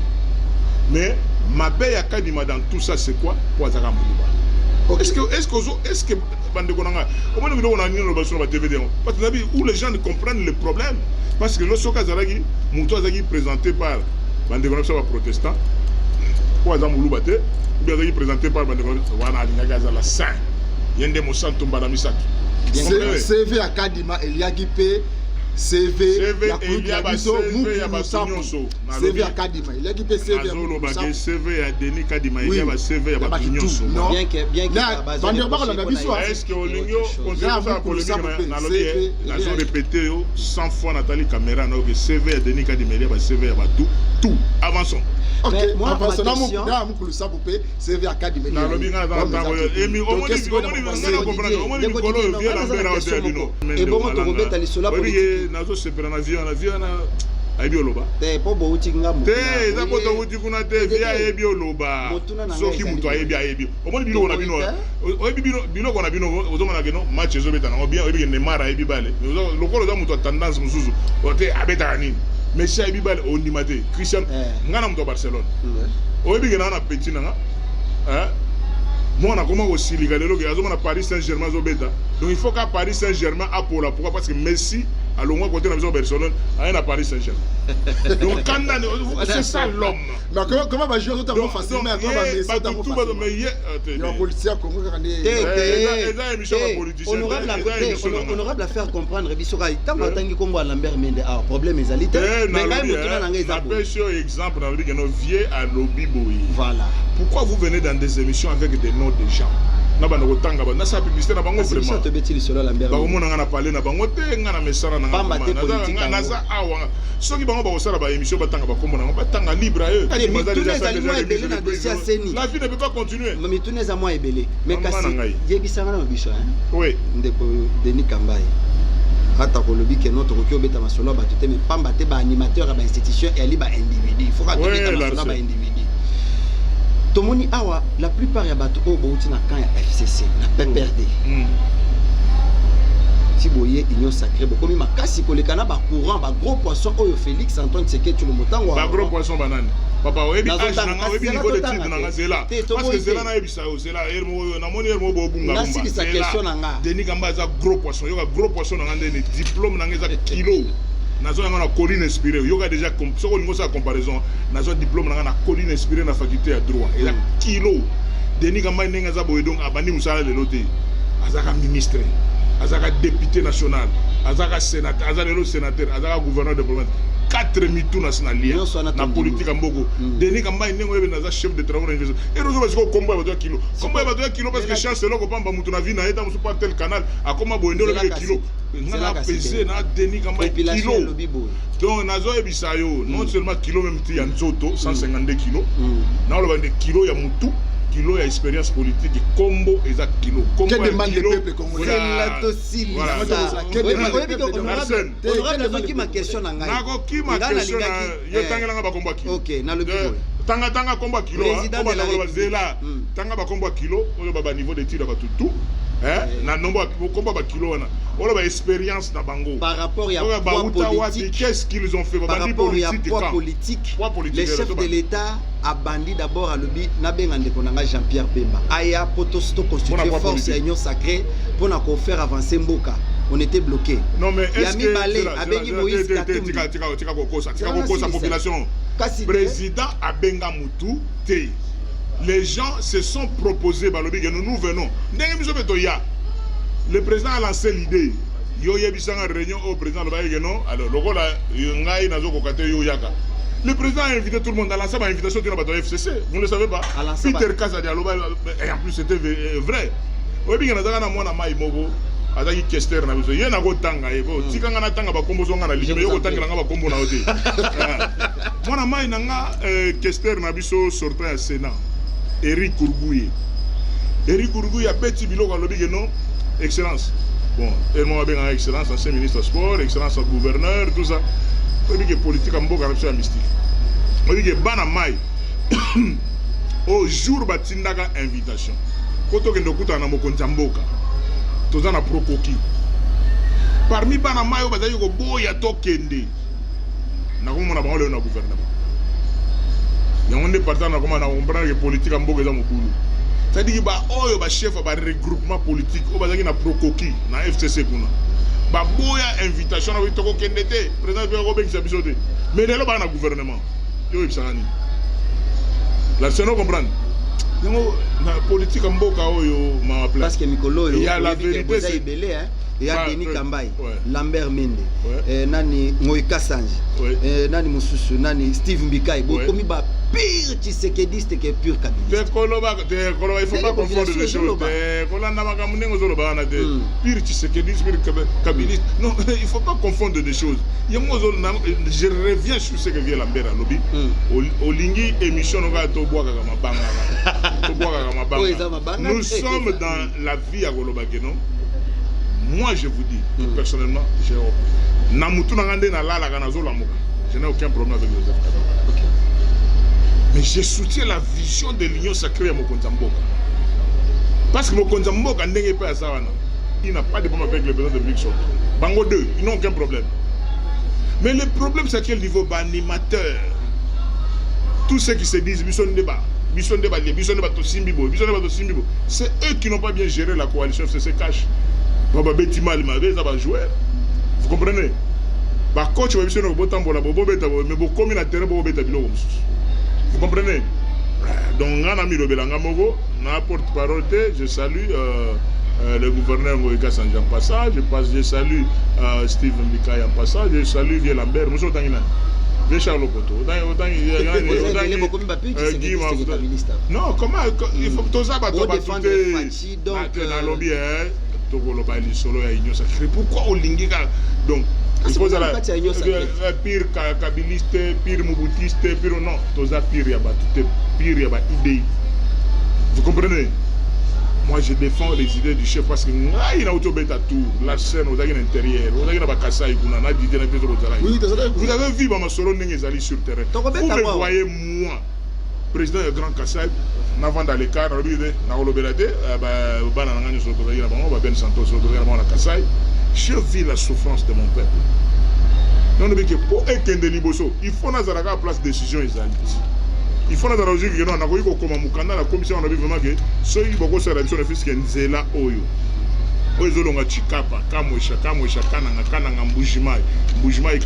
mais mabe ya Kadima dans tout ça c'est quoi pour azaka muluba est-ce que bande konanga au moins nous on a ni le sur la DVD parce que où les gens ne comprennent le problème parce que le soka zalaki muto azaki présenté par bande konanga protestant pour azam mulubate ou bien azaki présenté par bande konanga wana alinga za la saint yende mosanto mbana misaki CV Akadima Eliaki pe CV ya biso CV Akadima Eliaki pe CV ya Denis Kadima Elia ba CV ya batunyoso bien que bande ba la biso est-ce que olingio conseil ça polémique na lobby na zo répéter 100 fois Nathalie Caméra na que CV ya Denis Kadima Elia ba CV ya tout avançons. OK, moi ma question na mukulu sa poupé CV Akadima na lobby na tango emi omoni na comprendre omoni mikolo vient na mbera hotel bino et bon to robeta lisola politique nazo sepela na vie na aibi oloba te po bo uti ngamu te za poto uti kuna te via aibi oloba soki muto aibi omoni biloko na bino oyebi biloko na bino ozomona ke no match ezobeta na bien oyebi ke Neymar aibi bale lokolo za muto tendance mususu ote abeta nini Messi aibi bale ondima te Christian ngana muto Barcelone oyebi ke na petit na Moi, on a comment aussi les gars, on a Paris Saint-Germain Zobeta. Donc il faut qu'à Paris Saint-Germain a pour la pourquoi parce que Messi à l'au côté de la maison Barcelone a Paris Saint-Germain. Donc quand c'est ça l'homme. Mais comment va jouer autant facilement comment va Messi autant facilement. Il y a un policier Congo honorable à faire comprendre bisoka tant batangi kombo Lambert Mende a problème ezalité mais quand même tuna nanga ezabo. Par exemple dans le que nos vieux à lobby boy. Voilà. Pourquoi vous venez dans des émissions avec des noms de gens? Na bana kotanga ba na sa publicité na bango vraiment. Ça te beti solo Lambert. Ba komona nga na parler na bango te nga na mesara na nga. Na za awa. Soki bango ba osala ba émission batanga ba komona nga batanga libre à eux. La vie ne peut pas continuer. Mais tout n'est à moi ebele. Mais kasi yebisanga na biso hein. Oui. Ndeko Denis Kambai. Hata ko lobi ke notre ko beta masolo ba tuté mais pamba te ba animateur ba institution et ali ba individu. Il faut ka beta masolo ba individu. Tomoni awa la plupart ya bato o bouti na camp ya FCC na PPRD. Si boye union sacrée bokomi makasi kolekana ba courant ba gros poisson oyo Félix Antoine Tshisekedi le motango ba gros poisson banane papa oyebi age nanga oyebi niveau de titre nanga zela parce que zela na yebisa o zela ermo na moni ermo bo bunga ngamba nasi sa question nanga Denis Kamba za gros poisson yoka gros poisson nanga ndene diplôme nanga za kilo nazo nga na colline inspiré yoka déjà comme so ko ngosa comparaison nazo diplôme nanga na colline inspiré na faculté ya droit et la kilo Denis Kamba ndenga za boye donc abandi musala le loté azaka ministre azaka député national azaka sénateur azaka sénateur azaka gouverneur de province 4 mitu nationaliens na politique mboko Denis Kamba ndengo yebe naza chef de travaux d'université et rozo basiko kombo ya kilo kombo ya kilo parce que chance loko pamba mutu na vie na eta musu pas tel canal akoma boye ndelo le kilo na pesé na Denis Kamba kilo donc nazo yebisa yo non seulement kilo même ti ya nzoto 152 kilos na lo bande kilo ya mutu kilo ya expérience politique combo eza kilo combo ya kilo c'est la docile honorable qui ma question na ngai nako ki ma question na yo tangela nga ba combo kilo OK na lobi tanga combo kilo combo na zela tanga ba combo kilo oyo ba niveau de tir ba tutu na nombo combo ba kilo wana oyo ba expérience na bango par rapport ya poids politique qu'est-ce qu'ils ont fait par rapport ya poids politique les chefs de l'état a bandi d'abord à lobby na benga ndeko nanga Jean-Pierre Bemba aya potosto constituer force ya union sacrée pour na ko faire avancer mboka on était bloqué non mais est-ce que Balé abengi Moïse Katumbi tika kokosa population président abenga mutu te les gens se sont proposés par lobby que nous venons ndenge biso beto ya le président a lancé l'idée yo yebisanga réunion au président le baye non alors lokola ngai nazo kokate yo yaka. Le président a invité tout le monde à lancer ma invitation de la FCC. Vous ne le savez pas. Peter Kaza Dialoba, et en plus c'était vrai. Oui, bien, on a mon ami Mogo, Adaki Kester, on a besoin. Il y a un autre tanga. Si on a un tanga, on a un livre, il y a un tanga, on a un combo. Mon ami Nanga Kester, on a besoin sortir à Sénat. Eric Kourgouye. Eric Kourgouye a petit bilo quand le big non, excellence. Bon, elle m'a bien excellence, ancien ministre sport, excellence gouverneur, tout ça. On dit que politique en beaucoup de mystique. On dit que Banamai, au jour batindaga invitation. Quand on est dans le Mokontamboka, tout ça na procoki. Parmi Banamai, on va dire que boya tokende. Na comment on a parlé au gouvernement. Il y a un département na comment on a compris que politique en beaucoup est dans le boulot. Ça dit que bah oh bah chef bah regroupement politique, on va dire na procoki na FCC kuna. Baboya invitation à Vitoko Kendete, président de Robin Sabisote. Mais là, il y a un gouvernement. La Sénat comprend. La politique en Boka, parce que Mikolo, il y a la vérité. Il y a Denis Kambai, Lambert Mende, Nani Moïka Sanji, Nani Moussousou, Nani Steve Mbikai, Bokomi ba pire Tshisekediste que pur Kabila. Il faut pas confondre les choses. Pire Tshisekediste, pire Kabiliste. Non, il faut pas confondre des choses. Je reviens sur ce que vient Lambert à Lobby. Olingi émission nous sommes dans la vie à Golobakeno. Moi, je vous dis, personnellement, je n'ai aucun problème avec les FKD. Mais je soutiens la vision de l'union sacrée à Mokonzamboka. Parce que Mokonzamboka n'est pas à ça. Il n'a pas de problème avec le président de Mixon. Bango 2, ils n'ont aucun problème. Mais le problème, c'est à quel niveau animateur. Tous ceux qui se disent, ils sont débat. bisonde balie bisonde bato simbibo bisonde bato simbibo c'est eux qui n'ont pas bien géré la coalition FCC cash baba beti mal mabe za ba joueur vous comprenez ba coach ba bisonde bo tambola bo beta mais bo komi na terrain bo beta biloko mususu vous comprenez donc ngana mi lobelanga moko na porte-parole je salue le gouverneur Ngoïka Sanjan passage, je salue Steve Mbika en passage, je salue Vieux Lambert, nous sommes Vieux Charles Poto. Non, comment il faut que tous ça défendre dans lobby solo ya union sacrée. Pourquoi au Lingika donc il faut la pire kabiliste, pire moubutiste, pire non, tous ça pire ya batute, pire ya ba idée. Vous comprenez? Moi je défends les idées du chef parce que il a autobeta tout la scène aux agents intérieurs aux agents bakasa ikuna na dité na pétrole vous avez vu ma solo n'engezali sur terrain vous me voyez moi président du Grand Kassai avant d'aller car na olobelate bana ngani so ko na bango ba Ben Santos so ko na Kassai je vis la souffrance de mon peuple non mais que pour ekende liboso il faut na zaraka place décision ezali il faut que nous ayons la commission on a vu vraiment que ceux qui ont fait la mission de fils qui est là oyo oyezolonga chikapa kamwesha kananga mbujimai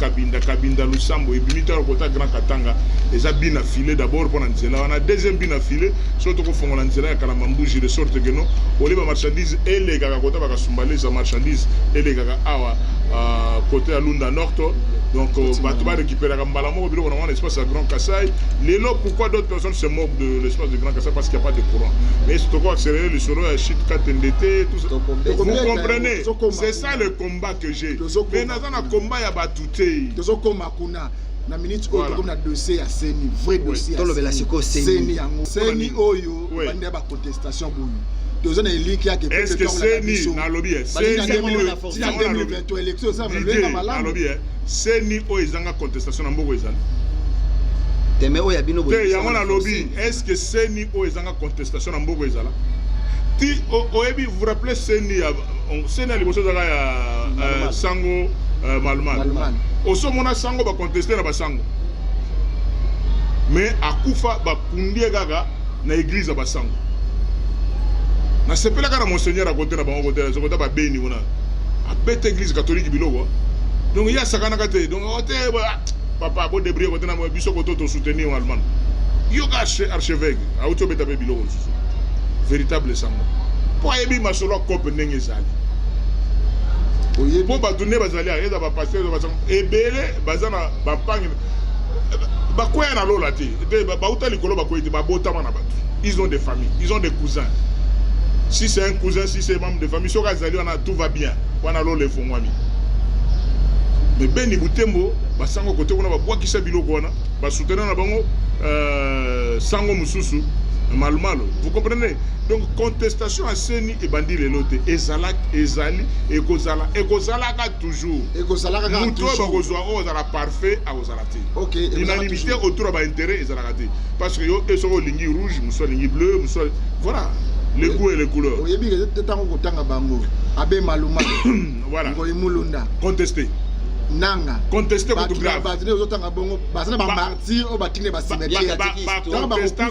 kabinda lusambo ebimita kota grand katanga eza bina filé d'abord pour nzela on a deuxième bina filé surtout ko fongola nzela ya kala mambuji de sorte que non oliba marchandise elegaka kota bakasumbale za marchandise elegaka awa côté à Lunda Norto donc bato ba récupérer mbala moko biloko na l'espace à Grand Kassai lelo pourquoi d'autres personnes se moquent de l'espace de Grand Kassai parce qu'il n'y a pas de courant mais c'est pourquoi accélérer le solo à shit KTNDT tout ça vous comprenez c'est ça le combat que j'ai mais dans un combat il y a batouté na minute oyo comme na dossier ya Seni vrai dossier to lobela siko Seni yango Seni oyo bande ba contestation boyu tozona eliki ya que est-ce que Seni na lobby Seni en 2023 élection ça le malade lobby Seni oyo ezanga contestation na mboko ezana teme oyo abino boyo yango na lobby est-ce que Seni oyo ezanga contestation na mboko ezala ti oyebi vous rappelez Seni à liboso zaka ya sango malman osomona sango ba contester na basango mais akufa ba kundie gaga na église ba sango na sepela kana monseigneur à côté na bango côté zo kota ba beni wona a bête église catholique biloko donc il y a sakana kate donc ote papa bo débrouiller côté na biso koto to soutenir allemand yo ga archevêque a auto beta be biloko véritable sango po yebi masolo kope ndenge zali po batunde bazali eza bapasteur basango ebele baza na bapangi bakwea na lola te bauta likolo bakwei te babotama na bato ils ont des familles ils ont des cousins si c'est un cousin si c'est membre de famille soki azali wana tout va bien wana lola efongwami mais beni butembo basango kote kuna babwakisa biloko wana basoutenir na bango sango mususu malumalo vous comprenez donc contestation à Seni et bandi les lotés ezalak ezali ekozala ka toujours ekozala ka toujours muto ozala parfait a ozala te OK l'unanimité autour de intérêt ezala te parce que yo esoko lingi rouge muso lingi bleu muso voilà les goûts et les couleurs oyebi que tango kotanga bango abe malumalo voilà ngoyi mulunda contester nanga contester contre grave batine ozotanga bongo basana ba martyr o batine ba cimetière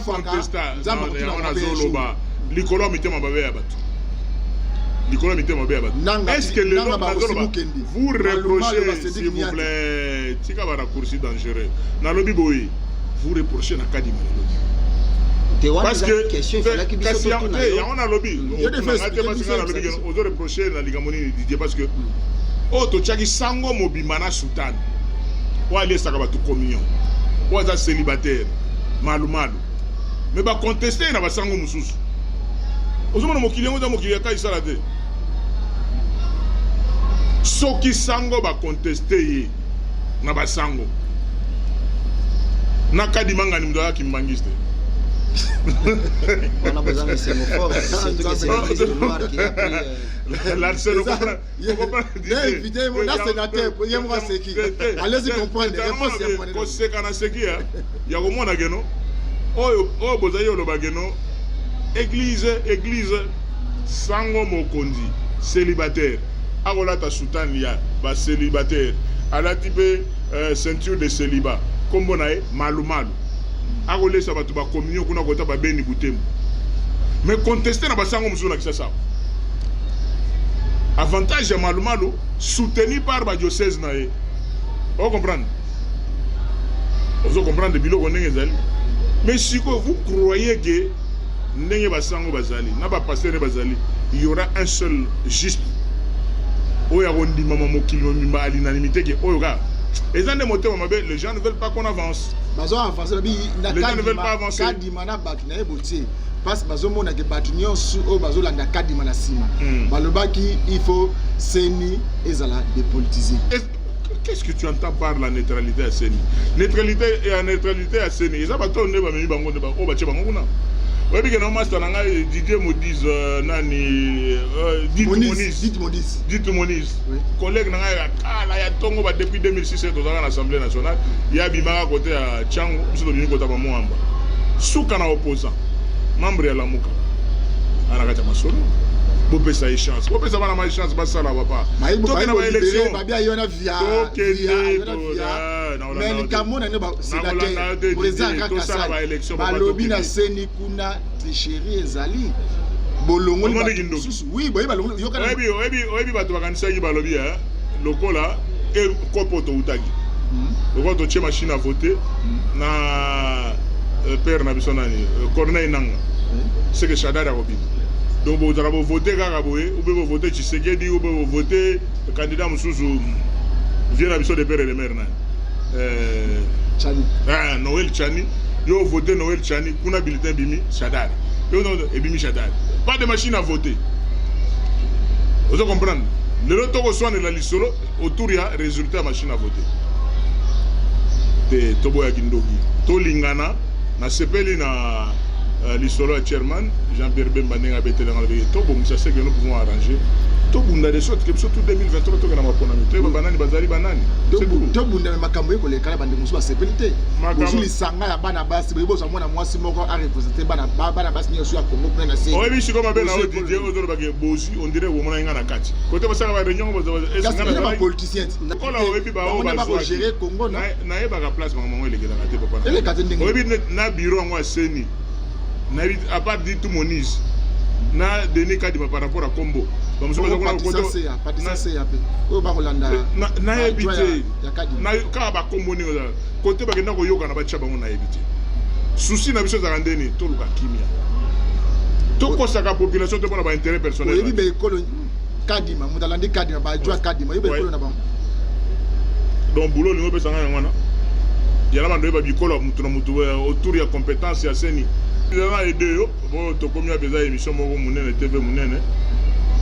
contestar on a zoloba likolo mitema babe ya bato likolo mitema babe ya bato est-ce que le nom vous reprochez s'il vous plaît tika ba raccourci dangereux na lobi boy vous reprochez na kadi malelo parce que on a lobby on a reproché la ligamoni Didier parce que to chaki sango mobimana sultan wa les sakabatu communion wa za célibataire malumalu mais ba contester na ba sango mususu ozomona mokili ngo za mokili ka isala te soki sango ba contester ye na ba sango na kadi mangani mdo ya kimbangiste on a besoin de ces mots forts surtout que c'est le noir qui a pris l'arsène invité mon sénateur pour yemwa seki allez-y comprendre réponse ya mwana ko seka na seki ya ko mona geno oyo bozayi oloba geno église sango mokonzi célibataire akolata sultan ya ba célibataire alati pe ceinture de célibat kombo na ye malumalu akolesa bato ba communion kuna kota ba beni butembo mais contester na basango musu na kisa sawa avantage ya Malu soutenu par ba diocèse na ye on comprendre biloko ndenge ezali mais siko vous croyez que ndenge basango bazali na ba pasteur bazali il y aura un seul juste oya kondima mokili mimba à l'unanimité que oyoka les gens de moteur mabe les gens ne veulent pas qu'on avance bazo avancer les gens ne veulent pas avancer kadima na batu na ebotie parce que bazo mona ke batu nyonso o bazo landa kadima na sima balobaki il faut seni ezala dépolitiser. Qu'est-ce que tu entends par la neutralité à Seni? Neutralité à Seni. Ils ont bâtonné bami bango de ba o bache bango kuna. Oui, bien que master nanga Didier Modiz nani Dit Moniz. Collègue nanga kala ya tongo ba depuis 2006 à l'Assemblée nationale. Il y a bimaka côté à Tchango, biso do bimiko ta ba moamba. Suka na opposant. Membre ya Lamuka. Ana kata masolo. Bopé ça échange. Bopé ça va na échange ba sala papa. Toke na ba élection. Ba bien yona via. Mais le Cameroun ne ba c'est la président Kakasa. Ba lobby na Seni kuna tricherie ezali. Bolongo oui, boy balongo yo kana. Oyebi bato bakanisa ki ba lobby hein. Lokola e kopoto utaki. Lokola to che machine à voter na père na bisonani Corneille Nanga. C'est que Chadar a repris. Donc vous allez voter Karaboé, ou vous voter Tshisekedi, ou vous voter le candidat Moussou vient à Bissot de Père et de Mère. Chani. Ah, Noël Chani. Vous votez Noël Chani, qu'on a bulletin Bimi, Chadar. Et Bimi Chadar. Pas de machine à voter. Vous comprenez? Le retour soin de la liste autour il y a résultat machine à voter. De Toboya Kindogi. Tolingana, na sepeli na l'isolo chairman Jean-Pierre Bemba nenga betele ngala be to bon ça c'est que nous pouvons arranger to bunda de sorte que surtout 2023 to kana mapona mi to banani bazali banani to bunda makambo ko le kala bande musu ba sepelité musu lisanga ya bana basi bo so mona mwasi moko a représenter bana basi nyosu ya Congo na c'est oui bi shiko mabe na odidie ozo ba ke bosi on dirait wo mona nga na kati côté ba sanga ba réunion ba est-ce ba politicien ko la obi ba o ba gérer Congo na e ba ka place maman le kala kate papa ele kate ndenge obi na bureau ngwa Seni à part dit tout Moniz na Denis Kadima par rapport à Combo comme ça na éviter na ka ba Combo ni côté ba kenda ko yoka na ba tshaba ngona éviter souci na biso za ndeni to luka kimia to kosa ka population to bona ba intérêt personnel oui be ekolo Kadima mutalandi Kadima ba jwa Kadima yibe ekolo na ba donc boulot ni opesa ngana yala mando ba bikolo mutu na mutu autour ya compétence ya Seni. Il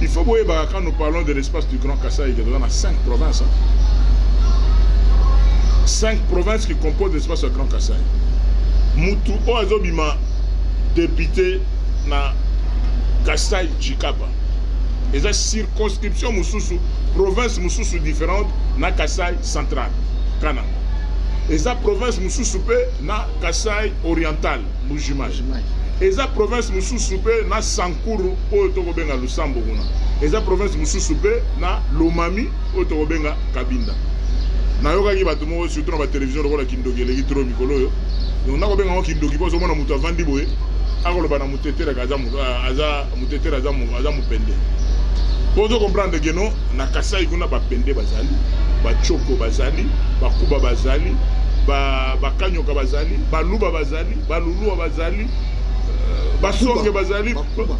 faut voir quand nous parlons de l'espace du Grand Kasaï, il y a 5 provinces. 5 provinces qui composent l'espace du Grand Kasaï. Moutou Oazobima, député na Kasaï Chikapa. Et la circonscription Moussoussou, province Moussoussou différente na Kasaï central, Kana. Et la province Moussousoupé na Kasaï oriental, Moujimaj. Et la province Moussousoupé na Sankuru, Otokobenga Lusambo. Et la province Moussousoupé na Lomami, Otokobenga Kabinda. Na yoka ki batumo surtout na télévision lokola Kindogi leki trop mikolo yo. Donc na kobenga ngo Kindogi bo so mona mutu avandi boye. Akoloba na mutetera kaza mutetera aza mupende. Pour comprendre que non, na Kasaï kuna ba pende bazali, ba choko bazali, ba kuba bazali, ba kanyoka bazali, ba luba bazali, ba lulu bazali, ba songe bazali.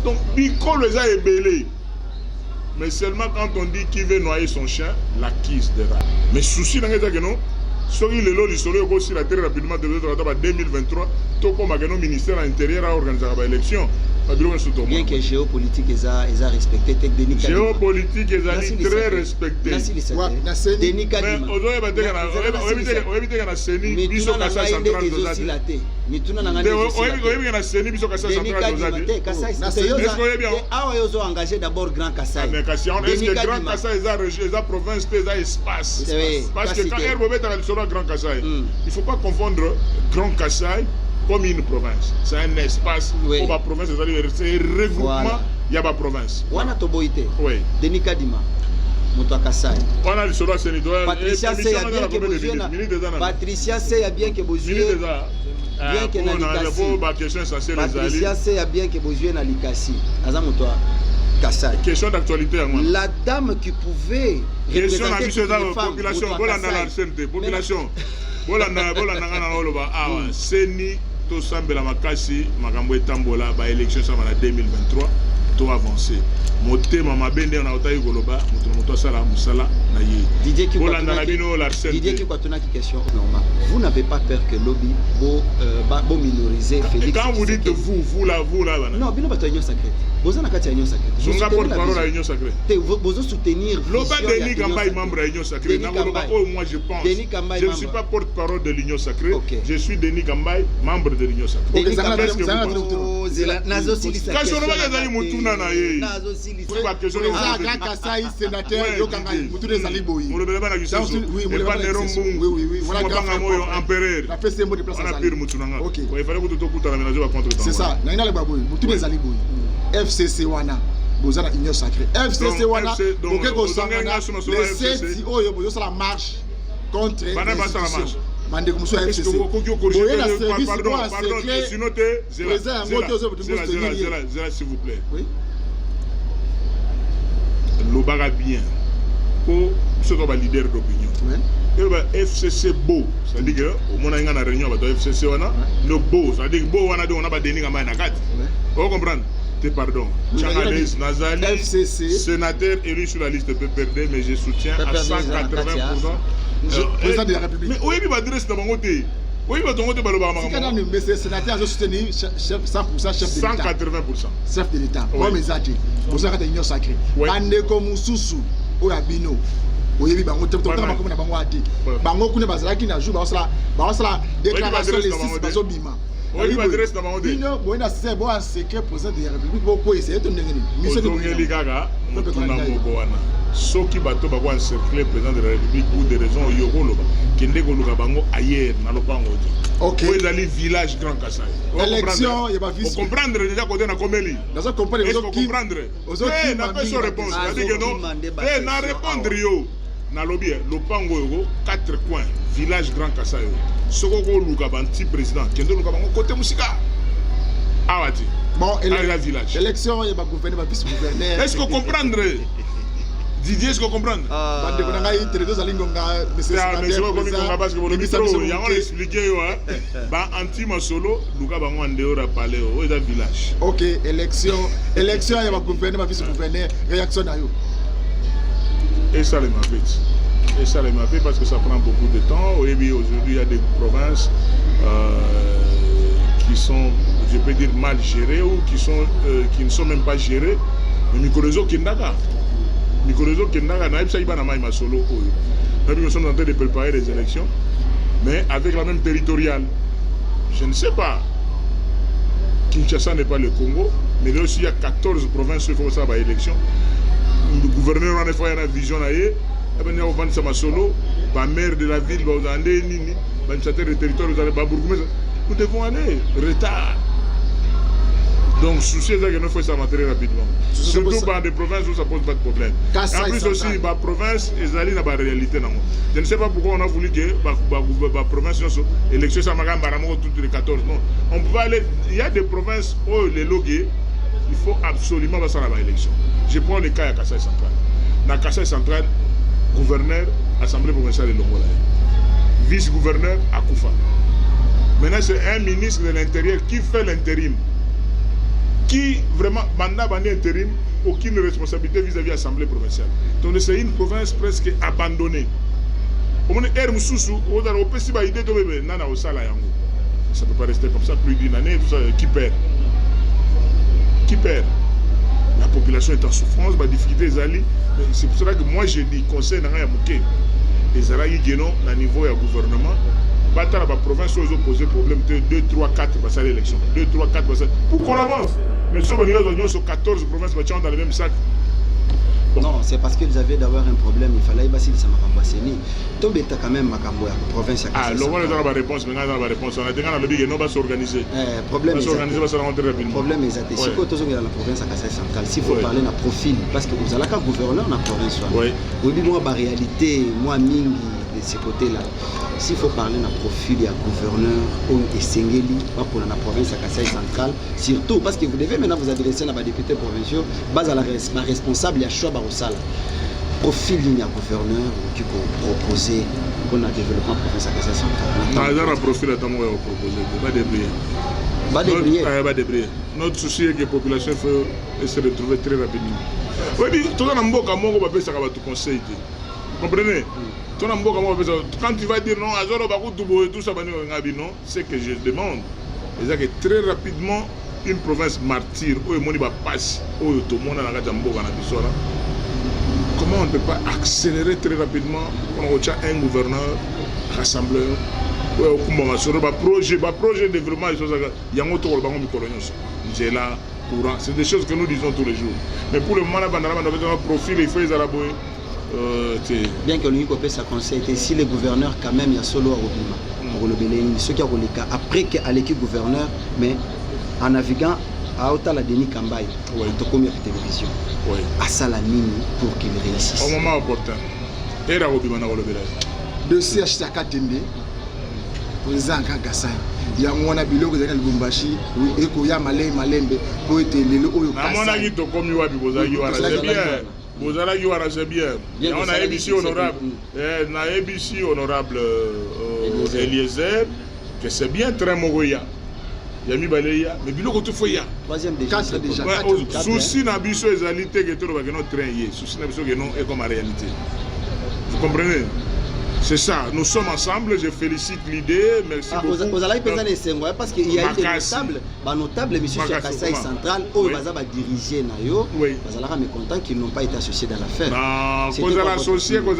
Donc bikolo eza ebele. Mais seulement quand on dit qui veut noyer son chien, l'acquise de rat. Mais souci dans que non, soki lelo lisolo ko si la terre rapidement de 2023, to ko mageno ministère de l'intérieur a organisé la élection. Bien que géopolitique est respecté, technique. Géopolitique est très respecté. Denis Kadima. Mais aujourd'hui, on va dire que Seni biso Kasai central dosade. Mituna na ngani. On va Seni biso Kasai central dosade. Kasai est engagé d'abord Grand Kasai. Mais est-ce que Grand Kasai est la province, est espace? Parce que quand Herbe est sur Grand Kasai, il ne faut pas confondre Grand Kasai comme une province. C'est un espace où la province est un regroupement, il y a une province. Wana Toboite. Oui. Denis Kadima. moto akasai On a le solo sénateur. Patricia sait bien que besoin Patricia sait bien que besoin bien que na likasi Patricia sait bien que besoin na likasi aza moto kasai question d'actualité la dame qui pouvait représenter la population bolanda la RCNT population bolanda ngana oloba awa seni to sambela makasi makambo etambola ba élection ça en 2023 to avancer motema mabende on a otayi koloba moto sala musala na ye Didier qui question normal vous n'avez pas peur que lobby bo minoriser Félix quand vous dites vous là non bino bato union sacrée boza na kati ya union sacrée zonga porte parole à union sacrée bozo soutenir Loba Denis Kambaye membre à union sacrée na koloba moi je pense je ne suis pas porte parole de l'union sacrée je suis Denis Kambaye membre de l'union sacrée nazo silisa question c'est ça FCC wana bozana union sacrée FCC wana boke ko sangana le 7 oyo bozo la marche contre mande ko muso FCC boye la service pardon sinon s'il vous plaît oui lobaka bien ko ce qu'on va leader d'opinion FCC beau ça dit que au moins na réunion ba FCC wana no beau ça dit beau wana on a ba Denis Kambaye na kati vous comprendre pardon Changalès Nazali FCC sénateur élu sur la liste de PPRD mais je soutiens à 180% président de la République mais oui il va adresse na bango te oui ba tongo te baloba makambo kana ni mais sénateur je soutenir chef 100% chef de l'État 180% chef de l'État comme ezati bozaka ta union sacrée bande ko mususu oya bino oyebi bango te to kama na bango ati bango kuna bazalaki na jour basala déclaration les 6 bazo bima oui il adresse na bango te bino boina c'est bon en secret président de la République ko essayer to ndengeni mission de ngeli kaka mutuna moko wana soki bato bako encercler président de la République pour des raisons yokoloba kende ko luka bango ailleurs na lopango te OK vous allez village Grand Kasai élection il va vice comprendre déjà côté na komeli dans comprendre est-ce que comprendre na pas son réponse c'est que non na répondre yo na lobby lopango yo 4 coins village Grand Kasai soko ko luka banti président kende luka bango côté musika awati bon village élection il va gouverner va vice gouverneur est-ce que comprendre Didier est-ce que comprendre bande ko nga interview za lingonga monsieur parce que le y a expliqué yo ba anti masolo luka bango andeo palais au village OK élection il va gouverner va vice gouverneur réaction na yo et ça les m'a fait parce que ça prend beaucoup de temps aujourd'hui il y a des provinces qui sont je peux dire mal gérées ou qui ne sont même pas gérées mais Mikorezo Kindaka na ipsa ibana mai masolo oyo nous sommes en train de préparer les élections mais avec la même territoriale je ne sais pas Kinshasa n'est pas le Congo mais là aussi il y a 14 provinces qui font ça par élection le gouverneur en effet a une vision là et ben on vend ça masolo ba maire de la ville ba andé nini ba administrateur de territoire ba bourgmestre nous devons aller retard. Donc, souci est que nous faisons ça très rapidement. Surtout dans des provinces où ça ne pose pas de problème. En plus aussi, la province est allée dans la réalité. Je ne sais pas pourquoi on a voulu que la province, l'élection, ça m'a toutes les 14. Non. On peut aller. Il y a des provinces où les logués, il faut absolument passer à l'élection. Je prends le cas à Kassai Central. Dans Kassai Central, gouverneur, Assemblée provinciale de Longola. Vice-gouverneur à Koufa. Maintenant, c'est un ministre de l'Intérieur qui fait l'intérim. Qui vraiment, mandat intérim, aucune responsabilité vis-à-vis de l'Assemblée provinciale. Donc c'est une province presque abandonnée. Ça ne peut pas rester comme ça plus d'une année. Tout ça, qui perd? Qui perd? La population est en souffrance, la difficulté est. C'est pour cela que moi je dis, conseil n'a rien à bouquer. Les Araïs qui sont au niveau du gouvernement, la province où ils ont posé problème 2, 3, 4 passer à l'élection. 2, 3, 4 passer. Pour qu'on avance. Mais si on a 14 provinces dans le même sac, Non, c'est parce qu'ils avaient d'avoir un problème. Il fallait passer ça Makambo Seni. Tombé quand même Makambo à province. Ah, le roi est dans la réponse. Mais dans la réponse, on a dit qu'on a le big et non pas s'organiser. Problème. Pas s'organiser, va se rentrer rapidement. Problème est athée. Si vous êtes dans la province à Kassai Central, s'il faut parler d'un profil, parce que vous allez qu'un gouverneur dans la province. Oui. Vous dites moi, la réalité, moi, Mingi de ce côté-là. S'il faut parler d'un profil, il y a gouverneur ou Sengeli, pas pour la province à Kassai Central, surtout parce que vous devez maintenant vous adresser à la député provinciaux, base à la responsable, il y a choix Barosala. Profil, il y a gouverneur qui peut proposer qu'on a développement province à Kassai Central. Non, il y a un profil à proposer, pas débrier. Notre souci est que la population peut se retrouver très rapidement. Oui, tout le monde a tout conseil. Vous comprenez? Quand tu vas dire non, tout ça, c'est que je demande. C'est que très rapidement, une province martyre, où le monde passe, où tout le monde a comment on ne peut pas accélérer très rapidement quand on a un gouverneur, rassembleur, projet de développement, c'est des choses que nous disons tous les jours. Mais pour le moment, on a un profil, il faut les araboyer. Bien que l'unique ça conseille, si les gouverneurs quand même il y a solo à Robima, ceux qui ont le cas après qu'à l'équipe gouverneur, mais en naviguant à Otala Denis Kambaï, il y a combien de télévision à Salamini pour qu'il réussisse. Au moment opportun, et la Robima n'a pas le village. De CHTK Tende, président Kagasai. Il y a un biloko de Lubumbashi, et qu'il y a Malembe pour être le Oyo Kasai. Mon ami, tu comme c'est bien. Vous allez voir, c'est bien. On a ABC honorable, Eliezer, que c'est bien très mogoya. Il y a mis Baleya, mais biloko tout fait ya. Troisième déjà. Souci n'a biso égalité que tout le monde train y. Souci n'a biso que non est comme en réalité. Vous comprenez? C'est ça, nous sommes ensemble, je félicite l'idée, merci beaucoup. Vous allez penser les Senghor parce qu'il y a des notables, monsieur Kassai Central, où ils vont diriger Nayo, vous allez me content qu'ils n'ont pas été associés dans l'affaire. Non, quand à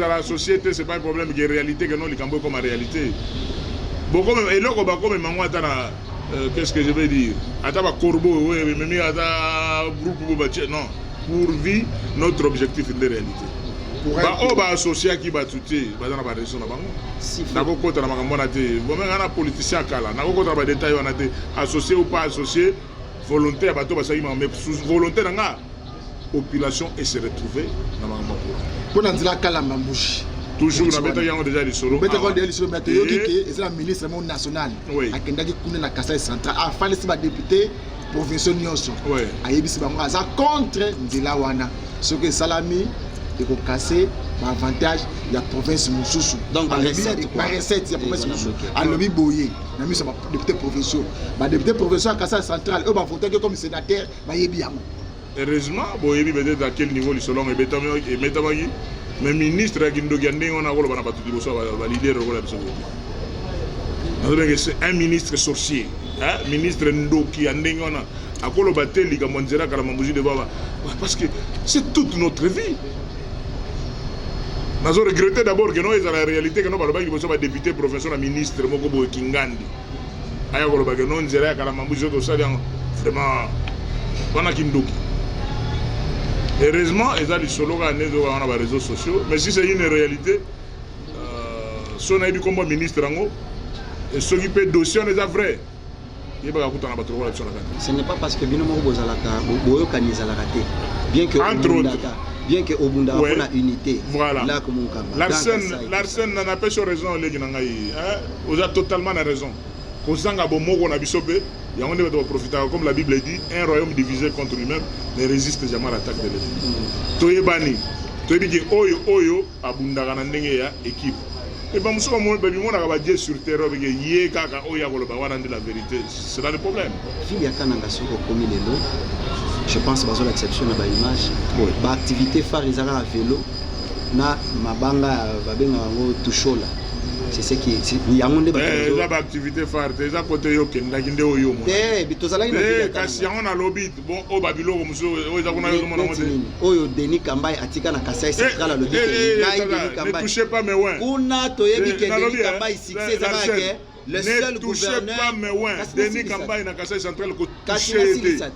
la société, ce n'est pas un problème de réalité que non, les Cambo comme en réalité. Et là, qu'est-ce que je vais dire? Attends, Corbeau, oui, mais groupe, non, pourvu notre objectif est de réalité. Associé qui va tout dans la raison na politicien kala na ko tra détail on a été associé ou pas associé volonté à bateau mais sous volonté nga population et se retrouver na makambo pour na ndila kala mambushi toujours na beta yango déjà li solo beta ko déjà solo mais yoki ke c'est la ministre national akendaki kuna na Kassai Central a fallait si ba député provincial nyonso ayebisi bango aza contre ndila wana ce que Salami et pour casser l'avantage de la province Moussoussou. Donc, la recette, il y a province Moussoussou. À l'objet Boye, on a mis sur député provincial. Les députés provinciaux à Kassai Central, eux, ils vont voter comme sénateur, heureusement, Boye, peut-être à quel niveau ils sont longs et Metamagi, mais ministre qui nous a dit, on a validé le rôle de c'est un ministre sorcier, ministre Ndoki, à quoi le bâtel, il a parce que c'est toute notre vie. Nous avons regretté d'abord que nous avons la réalité que nous avons des députés, professeurs, ministres, Mokobo Kingandi. Nous avons dit que nous avons vraiment heureusement, ils ont dit solo dans les réseaux sociaux. Mais si c'est une réalité, si on a eu comme ministre, et s'occuper de dossiers, on est vrai. Ce n'est pas parce que Binomo Bozalaka, Boyokani Zalakate, bien que bien que Obunda on a unité. Voilà. Là comme Larsen n'a pas raison les Ginangaï. Vous avez totalement raison. Kozanga Bomoko na bisope, il y a on doit profiter comme la Bible dit, un royaume divisé contre lui-même ne résiste jamais à l'attaque de l'ennemi. Toyebani, toyebi oyo abunda kana ndenge ya équipe. Et bien, nous sommes Dieu sur terre, la vérité. C'est là le problème. Je pense que l'exception de l'image. L'activité phare, ils ont un vélo. Na mabanga touchola. C'est ce qui est. Il y a un activité phare. C'est à côté de Oyo. Kasi on a lobby. Bon, au Babylone, Oyo Denis Kambaï Atika na Kassai Central lobby. Ne touchez pas mes ouins. Kuna toyebi ke Denis Kambaï succès le seul gouverneur. Ne touchez pas mes ouins. Denis Kambaï na Kassai Central ko toucher.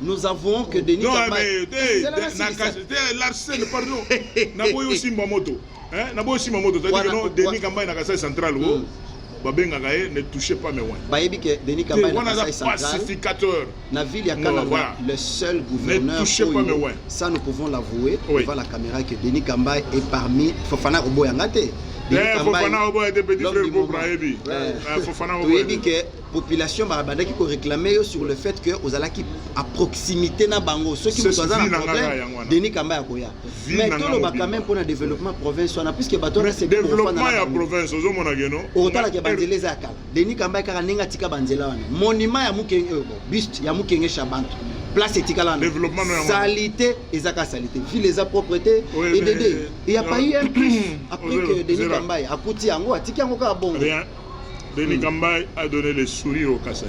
Nous avons que Denis non, Kambaye. mais l'arsène, pardon. Naboy aussi Mamoto. Naboy aussi Mamoto. C'est-à-dire que non, Denis Kambaye na Kasai central. Babenga ne touchez pas mes oins. Bayebi que Denis Kambaye na Kasai central. Pacificateur. Na ville ya Kananga, le seul gouverneur. Ne touchez pas mes oins. Ça nous pouvons l'avouer devant la caméra que Denis Kambaye est parmi Fofana Robo Yangate. Fofana Robo était petit frère pour Brahebi. Fofana Robo. Oui, que population barabanda qui réclamer sur le fait que aux alaki à proximité na bango ceux qui sont dans problème Denis Kambaye akoya. Mais tout le ba quand même pour le développement province on a plus que bateau c'est développement ya province ozo mona geno. Otala ke banzeleza akala. Denis Kambaye kaka ninga tika banzela wana. Monument ya mukenge buste ya mukenge shabantu. Place etikala na développement salité ezaka salité ville les propreté et dédé. Il y a pas eu un plus après que Denis Kambaye akuti yango atiki yango ka bongo. Rien. Denis Kambaye a donné le sourire au Kassai.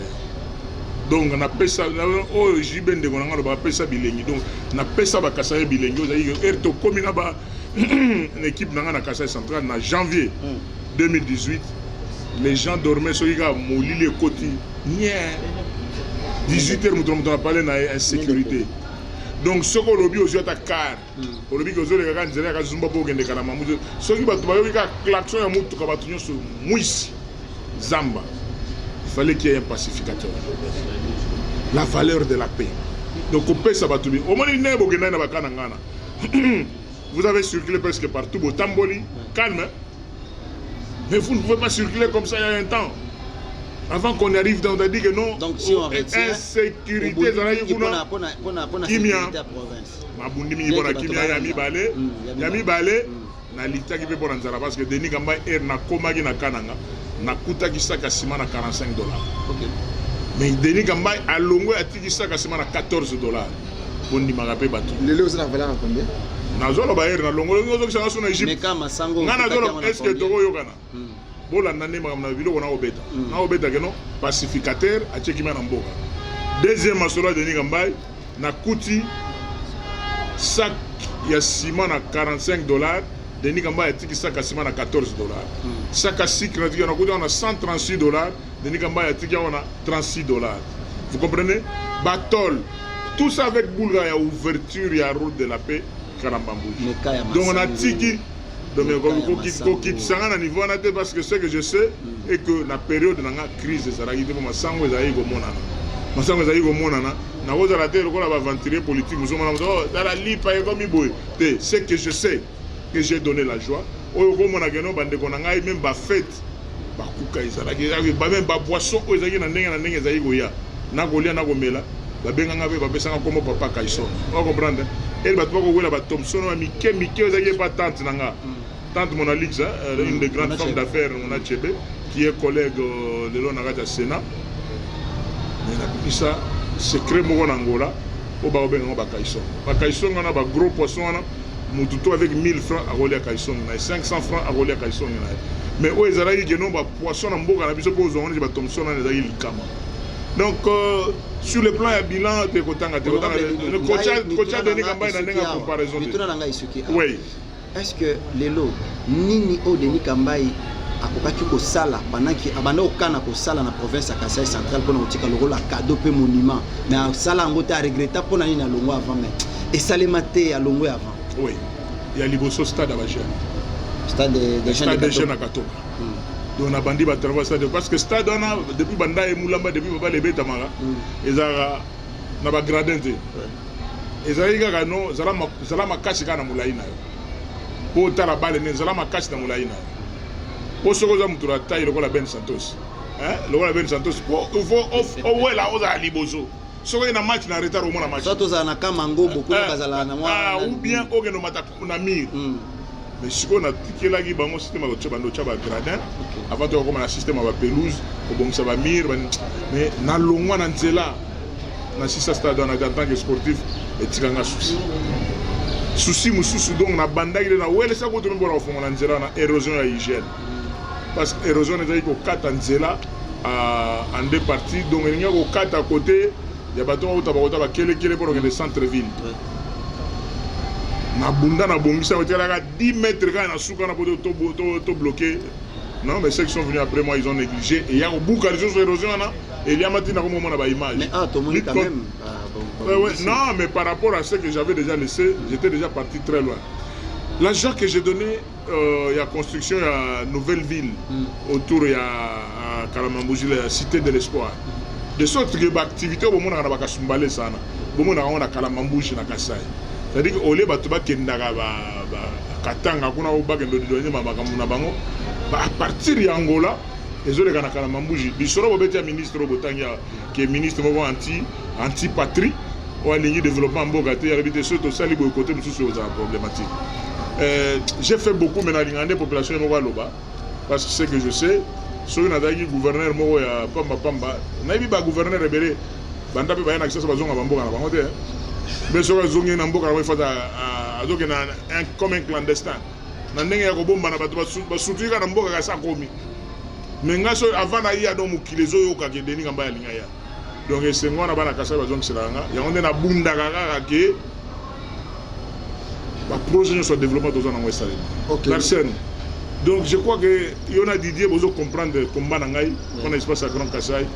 Donc on appelle ça oh Jiben de Gonanga on appelle ça bilingue. Donc on appelle ça Kassai bilingue. Erto comme une équipe na Kassai central en janvier 2018. Les gens dormaient sur les molli les côtés. 18h nous avons parlé d'insécurité. Donc ce qu'on lobby aux yeux à car, au lobby aux yeux de la Ganzera, à Zumba Bogen de Kalamamou, ce qui va te voir, klaxon et moutou kabatunyo sur Mouissi, Zamba. Il fallait qu'il y ait un pacificateur. La valeur de la paix. Donc on paie ça va tout bien. Au moins il n'est pas na bakanangana. Vous avez circulé presque partout, au Tamboli, calme. Mais vous ne pouvez pas circuler comme ça il y a un temps. Avant qu'on arrive dans, on a dit que non, donc si on retient insécurité, ça arrive pour Kimia, Mabundimi Ibora Kimia, Yami Balé, na lita qui peut pour Anzara parce que Denis Kambaye na komagi na Kananga, na kuta kisaka sima na $45. Mais Denis Kambaye a longo a tiki kisaka sima na $14. Bondi magape batu. Le leo ça valeur combien? Na zolo ba na longo longo kisaka sona Egypte. Mais kama sango. Ngana zolo est-ce que togo yokana? Bola nane magam na bilo na obeta. Na obeta que non pacificateur a tiki na mboka. Deuxième masolo Denis Kambaye na kuti sac ya ciment na $45. Denis Kambaye a tiki sac à ciment na $14. Sac à sucre na tiki na kuti on a $136. Denis Kambaye a tiki on a $36. Vous comprenez? Batol. Tout ça avec Boulga, il y a ouverture, il y a route de la paix, Karambambou. Donc on a tiki. Donc on quitte ça à niveau parce que ce que je sais est que la période de la crise, ça a été pour ma sangue, ça a été comme ma sangue, ça a été comme na vous avez été le aventurier politique, nous sommes dans la lipe, ce que je sais que j'ai donné la joie. Au moment où on a même ba fête, ba kuka, même ba boisson, ils ont na na golia na gomela. Babenga be babesanga comme papa Kaison. On comprend. Elle va pas ko la Thompson na mike ozaki pas tante nanga. Tante Mona Lisa, une des grandes femmes d'affaires on a Tchébé qui est collègue de l'Onagata Sénat. Mais la plus ça secret mo en Angola au ba benga ba Kaison. Ba Kaison na ba gros poisson na mututo avec 1000 francs à Rolia Kaison na 500 francs à Rolia Kaison na. Mais o ezalaki que non ba poisson na mboka na biso ko ozongani ba Thompson na ezali likama. Donc, sur le plan bilan, le coach a donné une comparaison. Oui. Est-ce que Lelo, Nini O Denis Kambaye a kokaki ko sala pendant que abanda okana ko sala na province à Kasai central pour na otika loko la cadeau pe monument mais sala ngota regretta pour na ni na longo avant mais et salemate à longo avant. Oui. Il y a Liboso stade à Bachar. Stade de jeunes à Katoka. Donc on a bandi battre stade parce que stade on a depuis banda et Moulamba depuis baba les beta mara ils a na ba gradente ezali kaka no zala makasi kana mulai na yo po tala bale ne zala makasi na mulai na po soko za mutura tayi lokola Ben Santos lokola Ben Santos po il faut au wela oza Liboso soko na match na retard au moins na match ça to za na kamango beaucoup na bazala na mwa ou bien ogeno mata na mir. Mais si on a tiqué là, il y a un système de gradin. Avant de commencer un système de pelouse, ça va mire. Mais dans le long, dans ce stade, en tant que sportif, il y a un souci. Souci, donc, on a bandé, on a oué, ça peut même faire une érosion à l'hygiène. Parce que l'érosion est au 4 en deux parties. Donc, il y a au 4 à côté, il y a un qui pour le centre-ville. Na bunda na bongisa otela 10 mètres quand na souka na poto to bloqué. Non mais ceux qui sont venus après moi ils ont négligé et il y a au bout d'érosion Et il y a maintenant comme on a image. Mais tout le monde quand même. Non, mais par rapport à ce que j'avais déjà laissé, j'étais déjà parti très loin. L'argent que j'ai donné, il y a construction, il y a nouvelle ville autour, il y a Kalamambouji, la cité de l'espoir. De sorte que l'activité, au moment où on a Kasumbale, au moment où on a Kalamambouji, na Kasai. C'est-à-dire qu'au lieu de Kendara, Katanga, à partir d'Angola, les autres ont Kalamambouji. Il sera un ministre qui est ministre anti-patrie, ou aligné développement Bogate, il y a des choses qui sont côté problématique. J'ai fait beaucoup maintenant des populations parce que c'est que je sais, si on a un gouverneur, il gouverneur rebelle, il y a un accès à la mais si on a un comme un clandestin, il y a un bombe surtout mais avant il y a donc qui les ont donc c'est moi qui il y a un bunda qui le projet soit développé dans un ouest. Donc je crois que y en a Didier besoin de comprendre comment on espace à Grand Kassai.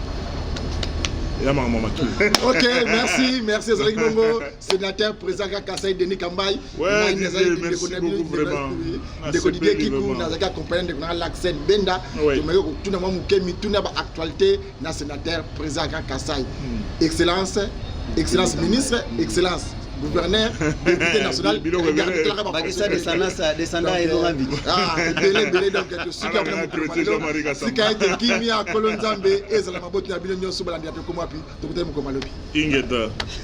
Ok, merci Zalik Mongo, sénateur, président Kassai Denis Kambay. Ouais, merci beaucoup vraiment. Didier Kikou, Nazaka compagnie de l'accès Benda, tout le monde qui tout actualité, na sénateur, président Kassai. Excellence, excellence ministre, excellence. Gouverneur, député national, descendant et non envie. Ah, délai donc de suka si ka ete kimi ya kolonzambe ezala maboti na bino nyonso balandi ya to komwapi to kutemu komalobi. Ingeta.